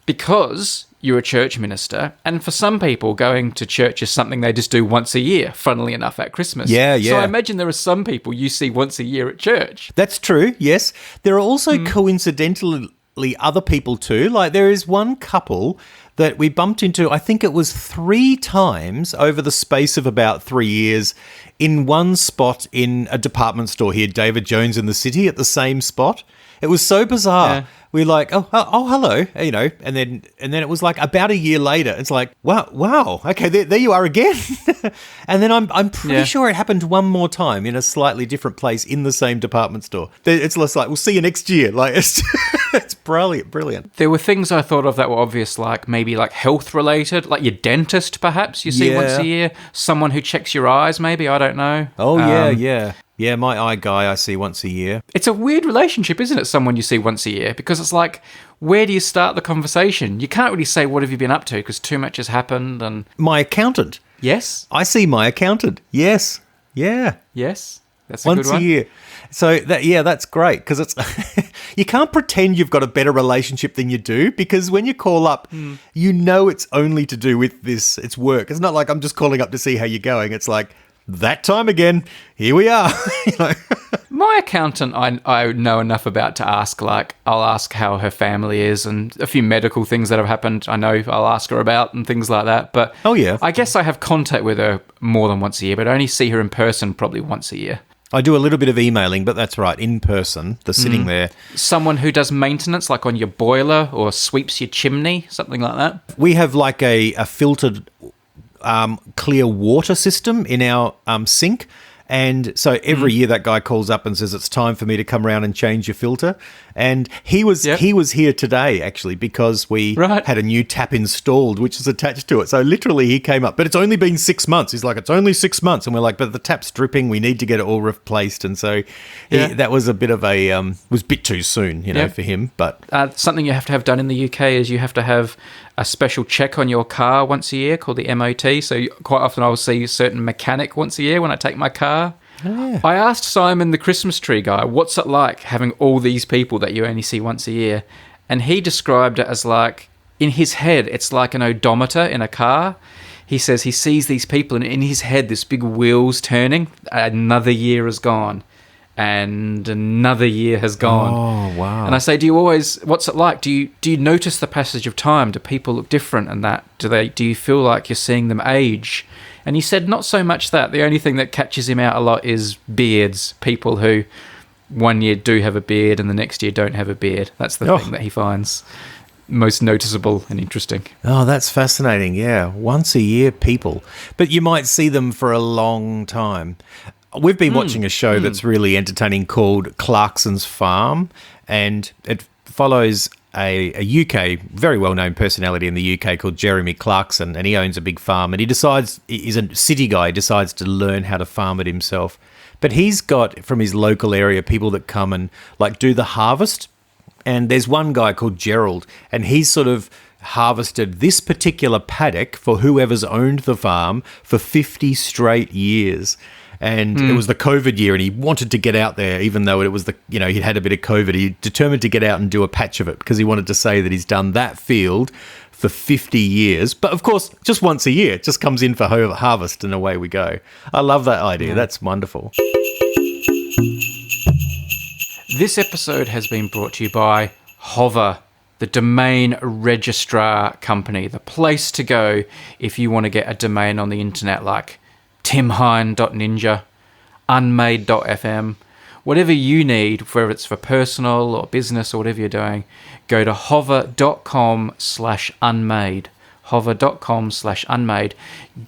because you're a church minister, and for some people, going to church is something they just do once a year, funnily enough, at Christmas. Yeah. So I imagine there are some people you see once a year at church. That's true, yes. There are also coincidentally other people too. Like, there is one couple that we bumped into, I think it was 3 times over the space of about 3 years, in one spot in a department store here, David Jones in the city, at the same spot. It was so bizarre. Yeah. We're like, oh, hello, you know, and then it was like about a year later. It's like, wow, okay, there you are again. And then I'm pretty sure it happened one more time in a slightly different place in the same department store. It's less like, we'll see you next year. Like, it's brilliant. There were things I thought of that were obvious, like maybe like health related, like your dentist, perhaps you see once a year. Someone who checks your eyes, maybe, I don't know. Oh yeah. Yeah, my eye guy I see once a year. It's a weird relationship, isn't it? Someone you see once a year, because it's like, where do you start the conversation? You can't really say, what have you been up to? Because too much has happened. And my accountant. Yes? I see my accountant. Yes. Yeah. Yes? That's a once good one. a year. So, that's great, because it's you can't pretend you've got a better relationship than you do, because when you call up, you know it's only to do with this. It's work. It's not like I'm just calling up to see how you're going. It's like, that time again, here we are. You know? My accountant, I know enough about to ask, like, I'll ask how her family is and a few medical things that have happened. I know I'll ask her about and things like that. But I guess I have contact with her more than once a year, but I only see her in person probably once a year. I do a little bit of emailing, but that's right, in person, the sitting there. Someone who does maintenance, like on your boiler or sweeps your chimney, something like that. We have like a filtered clear water system in our sink. And so every year that guy calls up and says, it's time for me to come around and change your filter. And he was here today, actually, because we had a new tap installed, which is attached to it. So literally he came up, but it's only been 6 months. He's like, it's only 6 months. And we're like, but the tap's dripping. We need to get it all replaced. And so that was a bit of was a bit too soon, you know, for him. But something you have to have done in the UK is you have to have a special check on your car once a year called the MOT. So quite often I'll see a certain mechanic once a year when I take my car. Oh, yeah. I asked Simon, the Christmas tree guy, what's it like having all these people that you only see once a year? And he described it as like, in his head, it's like an odometer in a car. He says he sees these people and in his head, this big wheel's turning. Another year has gone. And another year has gone. Oh, wow. And I say, what's it like? Do you notice the passage of time? Do people look different and that? Do you feel like you're seeing them age? And he said not so much that. The only thing that catches him out a lot is beards. People who one year do have a beard and the next year don't have a beard. That's the thing that he finds most noticeable and interesting. Oh, that's fascinating. Yeah. Once a year people. But you might see them for a long time. We've been watching a show that's really entertaining called Clarkson's Farm, and it follows a UK, very well-known personality in the UK called Jeremy Clarkson, and he owns a big farm, and he's a city guy, decides to learn how to farm it himself. But he's got, from his local area, people that come and like do the harvest, and there's one guy called Gerald, and he's sort of harvested this particular paddock for whoever's owned the farm for 50 straight years. And it was the COVID year, and he wanted to get out there, even though it was he'd had a bit of COVID. He determined to get out and do a patch of it because he wanted to say that he's done that field for 50 years. But of course, just once a year, it just comes in for harvest and away we go. I love that idea. That's wonderful. This episode has been brought to you by Hover, the domain registrar company, the place to go if you want to get a domain on the internet like timhine.ninja, unmade.fm, whatever you need, whether it's for personal or business or whatever you're doing, go to hover.com/unmade. Hover.com/unmade.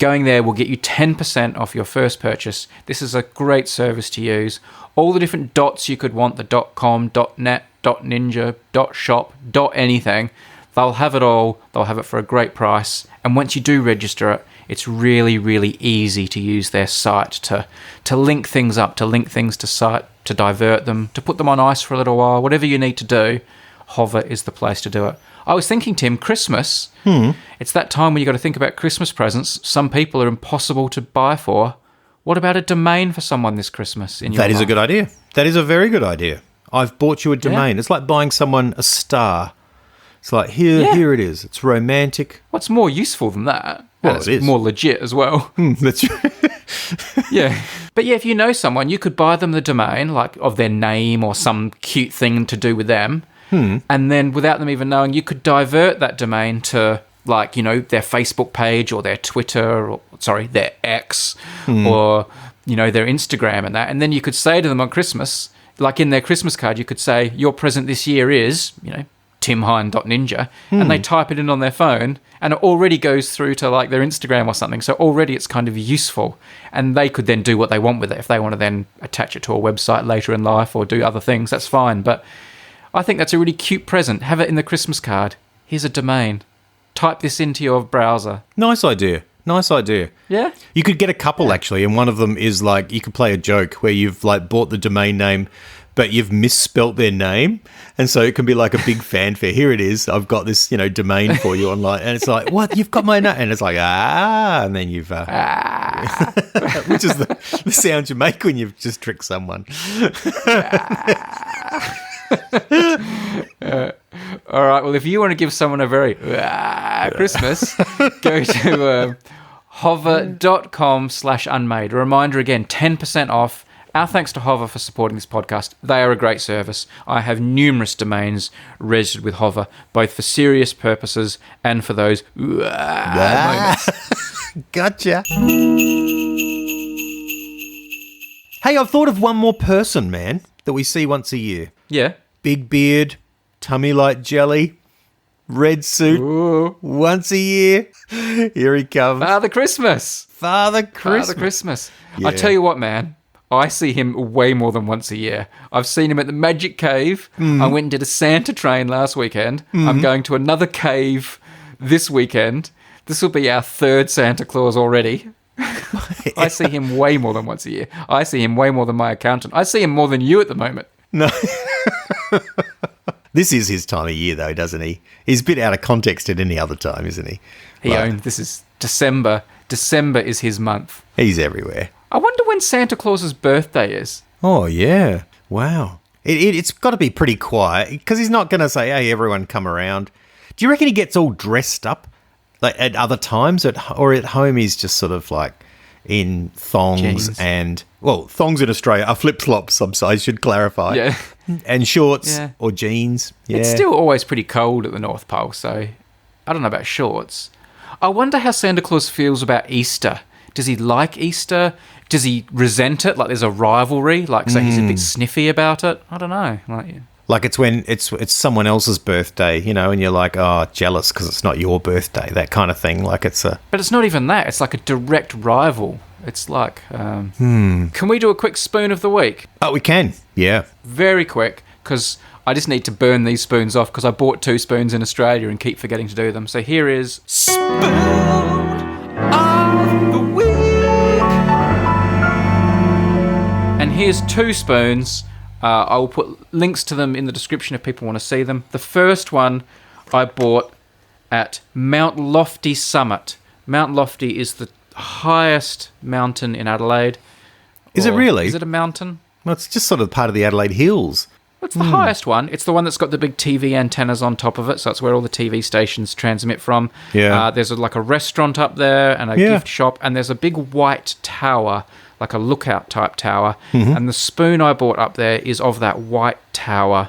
Going there will get you 10% off your first purchase. This is a great service to use. All the different dots you could want, the .com, .net, .ninja, .shop, .anything, they'll have it all. They'll have it for a great price. And once you do register it, it's really, really easy to use their site to link things up, to link things to site, to divert them, to put them on ice for a little while. Whatever you need to do, Hover is the place to do it. I was thinking, Tim, Christmas, it's that time when you got to think about Christmas presents. Some people are impossible to buy for. What about a domain for someone this Christmas in your That is a life? good idea. That is a very good idea. I've bought you a domain. It's like buying someone a star. It's like, here it is. It's romantic. What's more useful than that? Well, And it's it is. more legit as well. That's Yeah. But yeah, if you know someone, you could buy them the domain, like of their name or some cute thing to do with them. And then without them even knowing, you could divert that domain to, like, you know, their Facebook page or their Twitter, or their X or, you know, their Instagram and that. And then you could say to them on Christmas, like in their Christmas card, you could say, your present this year is, you know, timhine.ninja, and they type it in on their phone, and it already goes through to like their Instagram or something. So already it's kind of useful, and they could then do what they want with it. If they want to then attach it to a website later in life or do other things, that's fine. But I think that's a really cute present. Have it in the Christmas card. Here's a domain. Type this into your browser. nice idea. Nice idea. Yeah? You could get a couple, actually, and one of them is like, you could play a joke where you've like bought the domain name, but you've misspelt their name, and so it can be like a big fanfare. Here it is. I've got this, you know, domain for you online, and it's like, what? You've got my name, and it's like, and then you've, which is the sound you make when you've just tricked someone. All right, well, if you want to give someone a very Christmas, go to hover.com/unmade. A reminder again, 10% off. Our thanks to Hover for supporting this podcast. They are a great service. I have numerous domains registered with Hover, both for serious purposes and for those moments. Gotcha. Hey, I've thought of one more person, man, that we see once a year. Yeah. Big beard, tummy like jelly, red suit, Ooh. once a year. Here he comes. Father Christmas. Father Christmas. Father Christmas. Yeah. I tell you what, man. I see him way more than once a year. I've seen him at the Magic Cave. I went and did a Santa train last weekend. I'm going to another cave this weekend. This will be our third Santa Claus already. I see him way more than once a year. I see him way more than my accountant. I see him more than you at the moment. No. This is his time of year, though, doesn't he? He's a bit out of context at any other time, isn't he? This is December. December is his month. He's everywhere. I wonder when Santa Claus's birthday is. Oh, yeah. Wow. It's got to be pretty quiet, because he's not going to say, hey, everyone come around. Do you reckon he gets all dressed up like at other times, or at home he's just sort of like in thongs Jeans. and, well, thongs in Australia are flip-flops, I should clarify. Yeah. And shorts Yeah. or jeans. Yeah. It's still always pretty cold at the North Pole, so I don't know about shorts. I wonder how Santa Claus feels about Easter. Does he like Easter? Does he resent it? Like there's a rivalry? Like, so he's a bit sniffy about it? I don't know. Like it's when it's someone else's birthday, you know, and you're like, oh, jealous because it's not your birthday, that kind of thing. Like it's a... But it's not even that. It's like a direct rival. It's like, Can we do a quick spoon of the week? Oh, we can. Yeah. Very quick, because I just need to burn these spoons off because I bought 2 spoons in Australia and keep forgetting to do them. So here is Spoon of the Week. And here's 2 spoons. I will put links to them in the description if people want to see them. The first one I bought at Mount Lofty Summit. Mount Lofty is the highest mountain in Adelaide. Is it really? Is it a mountain? Well, it's just sort of part of the Adelaide Hills. It's the highest one. It's the one that's got the big TV antennas on top of it, so it's where all the TV stations transmit from. Yeah. There's like a restaurant up there and a gift shop, and there's a big white tower, like a lookout type tower. And the spoon I bought up there is of that white tower.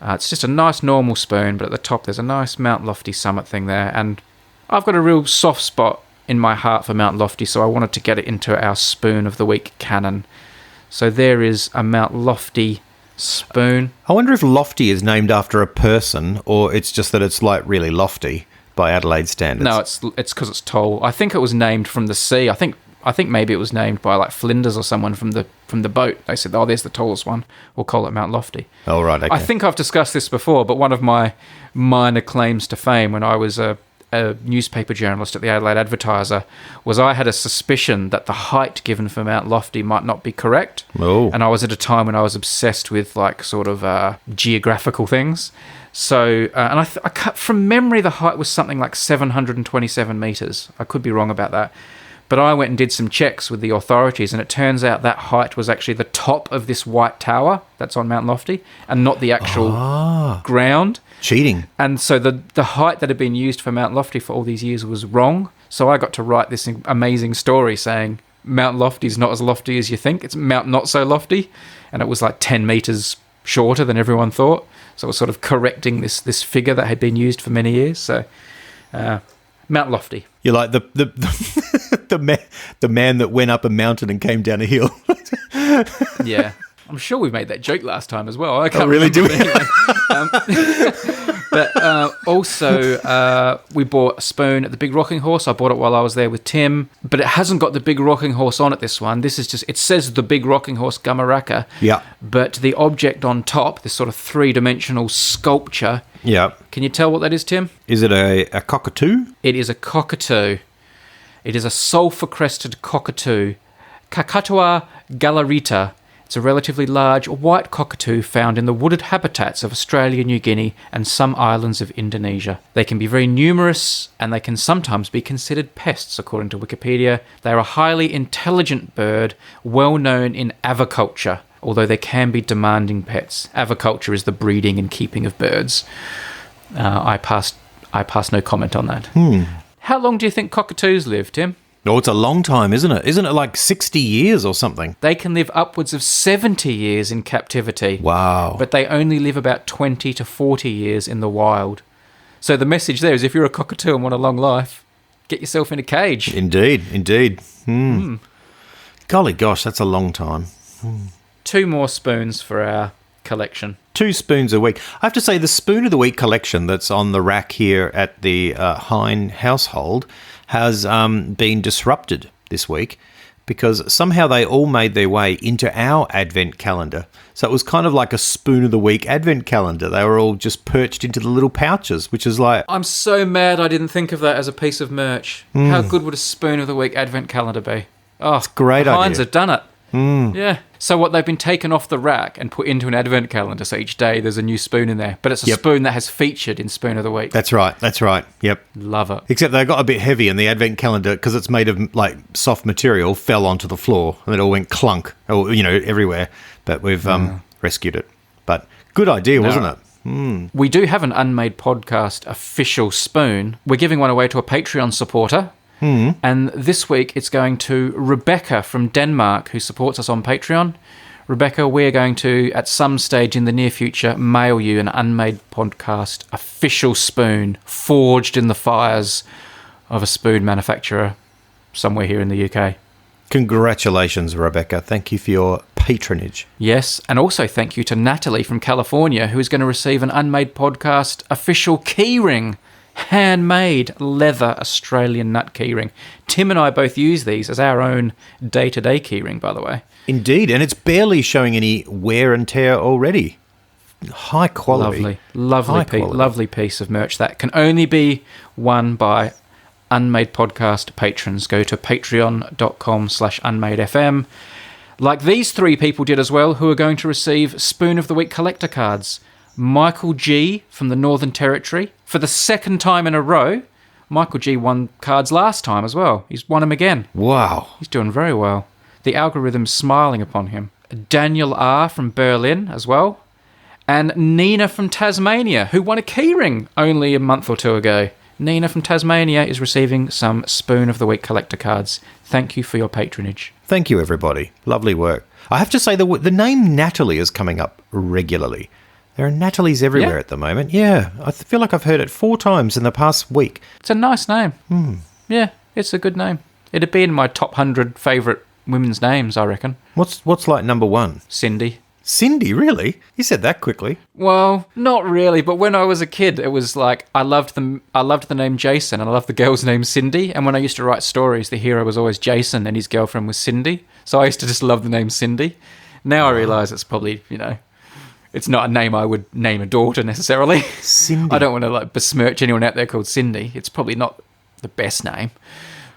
It's just a nice normal spoon, but at the top there's a nice Mount Lofty Summit thing there. And I've got a real soft spot in my heart for Mount Lofty, so I wanted to get it into our Spoon of the Week canon. So there is a Mount Lofty spoon. I wonder if Lofty is named after a person, or it's just that it's like really lofty by Adelaide standards. No, it's because it's tall. I think it was named from the sea. I think maybe it was named by like Flinders or someone from the boat. They said, oh, there's the tallest one. We'll call it Mount Lofty. Oh, right, okay. I think I've discussed this before, but one of my minor claims to fame when I was a newspaper journalist at the Adelaide Advertiser was I had a suspicion that the height given for Mount Lofty might not be correct. Oh. And I was at a time when I was obsessed with like sort of geographical things. So, and I from memory, the height was something like 727 metres. I could be wrong about that. But I went and did some checks with the authorities, and it turns out that height was actually the top of this white tower that's on Mount Lofty and not the actual ground. Cheating. And so the height that had been used for Mount Lofty for all these years was wrong. So I got to write this amazing story saying Mount Lofty is not as lofty as you think. It's Mount Not So Lofty. And it was like 10 metres shorter than everyone thought. So it was sort of correcting this figure that had been used for many years. So Mount Lofty. You're like the man that went up a mountain and came down a hill. Yeah. I'm sure we made that joke last time as well. I can't really do remember anyway. But also, we bought a spoon at the Big Rocking Horse. I bought it while I was there with Tim, but it hasn't got the Big Rocking Horse on it, this one. This is just, it says the Big Rocking Horse Gamaraka. Yeah. But the object on top, this sort of three-dimensional sculpture. Yeah. Can you tell what that is, Tim? Is it a cockatoo? It is a cockatoo. It is a sulphur-crested cockatoo. Kakatua galarita. It's a relatively large white cockatoo found in the wooded habitats of Australia, New Guinea, and some islands of Indonesia. They can be very numerous, and they can sometimes be considered pests, according to Wikipedia. They are a highly intelligent bird, well known in aviculture, although they can be demanding pets. Aviculture is the breeding and keeping of birds. I pass no comment on that. How long do you think cockatoos live, Tim? Oh, it's a long time, isn't it? Isn't it like 60 years or something? They can live upwards of 70 years in captivity. Wow. But they only live about 20 to 40 years in the wild. So the message there is if you're a cockatoo and want a long life, get yourself in a cage. Indeed. Golly gosh, that's a long time. 2 more spoons for our collection. 2 spoons a week. I have to say, the Spoon of the Week collection that's on the rack here at the Hine household has been disrupted this week because somehow they all made their way into our advent calendar. So it was kind of like a Spoon of the Week advent calendar. They were all just perched into the little pouches, which is like... I'm so mad I didn't think of that as a piece of merch. How good would a Spoon of the Week advent calendar be? Oh, it's great idea. Heinz have done it. Yeah. So what, they've been taken off the rack and put into an advent calendar, so each day there's a new spoon in there. But it's a spoon that has featured in Spoon of the Week. That's right. Yep. Love it. Except they got a bit heavy and the advent calendar, because it's made of like soft material, fell onto the floor and it all went clunk, everywhere. But we've rescued it. But good idea, wasn't it? We do have an Unmade Podcast official spoon. We're giving one away to a Patreon supporter. And this week it's going to Rebecca from Denmark, who supports us on Patreon. Rebecca, we're going to, at some stage in the near future, mail you an Unmade Podcast official spoon forged in the fires of a spoon manufacturer somewhere here in the UK. Congratulations, Rebecca. Thank you for your patronage. Yes, and also thank you to Natalie from California, who is going to receive an Unmade Podcast official keyring. Handmade leather Australian nut keyring. Tim and I both use these as our own day-to-day keyring, by the way. Indeed, and it's barely showing any wear and tear already. High quality. Lovely piece of merch that can only be won by Unmade Podcast patrons. Go to patreon.com/unmadefm. Like these 3 people did as well, who are going to receive Spoon of the Week collector cards. Michael G from the Northern Territory. For the 2nd time in a row, Michael G won cards last time as well. He's won them again. Wow. He's doing very well. The algorithm's smiling upon him. Daniel R from Berlin as well. And Nina from Tasmania, who won a keyring only a month or 2 ago. Nina from Tasmania is receiving some Spoon of the Week collector cards. Thank you for your patronage. Thank you, everybody. Lovely work. I have to say, the name Natalie is coming up regularly. There are Natalies everywhere at the moment. Yeah, I feel like I've heard it 4 times in the past week. It's a nice name. Yeah, it's a good name. It'd be in my top 100 favourite women's names, I reckon. What's like number 1? Cindy. Cindy, really? You said that quickly. Well, not really, but when I was a kid, it was like I loved the name Jason, and I loved the girl's name Cindy. And when I used to write stories, the hero was always Jason, and his girlfriend was Cindy. So I used to just love the name Cindy. Now I realise it's probably it's not a name I would name a daughter necessarily. Cindy. I don't want to besmirch anyone out there called Cindy. It's probably not the best name,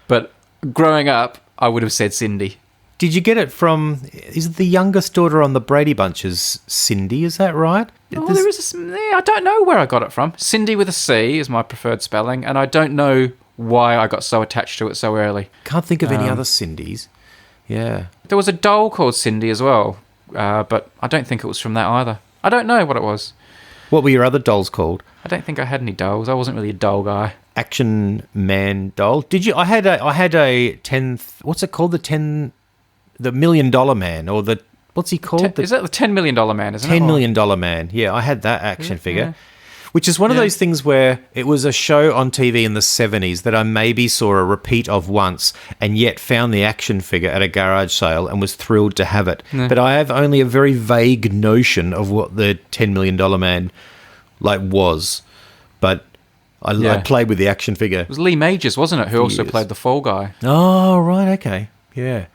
but growing up, I would have said Cindy. Did you get it from? Is it the youngest daughter on the Brady Bunch's Cindy? Is that right? I don't know where I got it from. Cindy with a C is my preferred spelling, and I don't know why I got so attached to it so early. Can't think of any other Cindys. Yeah. There was a doll called Cindy as well, but I don't think it was from that either. I don't know what it was. What were your other dolls called? I don't think I had any dolls. I wasn't really a doll guy. Action Man doll. Did you? I had a 10. What's it called? The $1 million man, or the what's he called? Is that the $10 million man? Isn't $10 it? million man. Yeah, I had that action figure. Yeah. Which is one of Yeah. those things where it was a show on TV in the 70s that I maybe saw a repeat of once and yet found the action figure at a garage sale and was thrilled to have it. Yeah. But I have only a very vague notion of what the $10 million man was. But I played with the action figure. It was Lee Majors, wasn't it, who also Years. played the Fall Guy? Oh, right, okay. Yeah.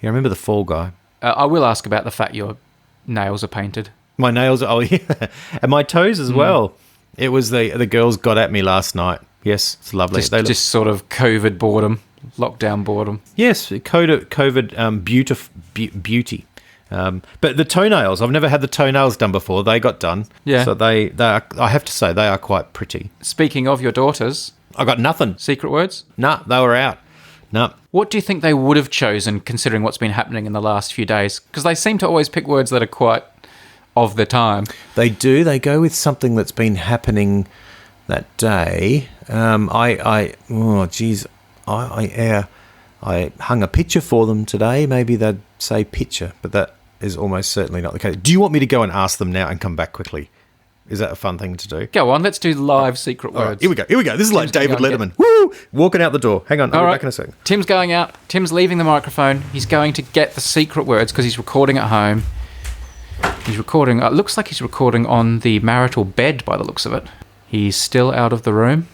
Yeah, I remember the Fall Guy. I will ask about the fact your nails are painted. My nails, yeah. And my toes as well. It was the girls got at me last night. Yes, it's lovely. Just sort of COVID boredom, lockdown boredom. Yes, COVID beauty. But the toenails, I've never had the toenails done before. They got done. Yeah. So they are, I have to say, they are quite pretty. Speaking of your daughters, I got nothing. secret words? Nah, they were out. Nah. What do you think they would have chosen considering what's been happening in the last few days? Because they seem to always pick words that are quite of the time. They do. They go with something that's been happening that day. I hung a picture for them today. Maybe they'd say picture, but that is almost certainly not the case. Do you want me to go and ask them now and come back quickly? Is that a fun thing to do? Go on, let's do live secret All right, words. here we go. This is like Tim's David gonna go Letterman. Woo! Walking out the door. Hang on, I'll All be right. back in a second. Tim's going out. Tim's leaving the microphone. He's going to get the secret words because he's recording at home. He's recording. It looks like he's recording on the marital bed by the looks of it. He's still out of the room.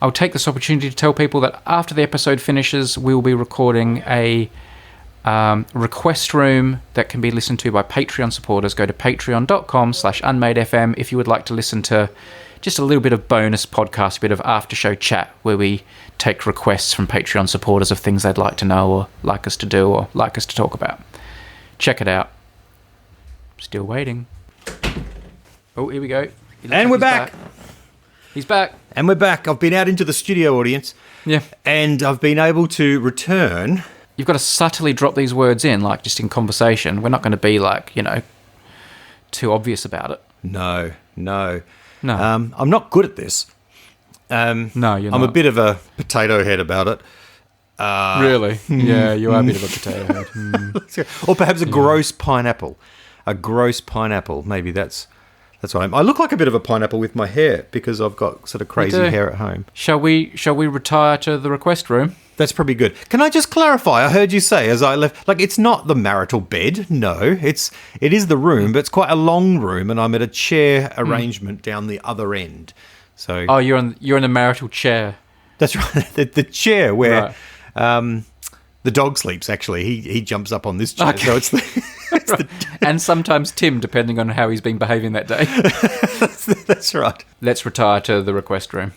I'll take this opportunity to tell people that after the episode finishes, we will be recording a request room that can be listened to by Patreon supporters. Go to patreon.com/unmadefm if you would like to listen to just a little bit of bonus podcast, a bit of after show chat where we take requests from Patreon supporters of things they'd like to know or like us to do or like us to talk about. Check it out. Still waiting. Oh, here we go. And we're back. He's back. And we're back. I've been out into the studio audience. Yeah. And I've been able to return. You've got to subtly drop these words in, like just in conversation. We're not going to be like, too obvious about it. No. No. I'm not good at this. No, you're not. I'm a bit of a potato head about it. Really? Yeah, you are a bit of a potato head. Or perhaps a gross pineapple. A gross pineapple. Maybe that's what I am. I look like a bit of a pineapple with my hair because I've got sort of crazy do. hair at home. Shall we retire to the request room? That's probably good. Can I just clarify? I heard you say as I left, like it's not the marital bed. No, it is the room, but it's quite a long room, and I'm at a chair arrangement down the other end. So you're in the marital chair. that's right. The chair where Right. the dog sleeps. Actually, he jumps up on this chair. Okay. So it's the. And sometimes Tim, depending on how he's been behaving that day. That's right. Let's retire to the request room.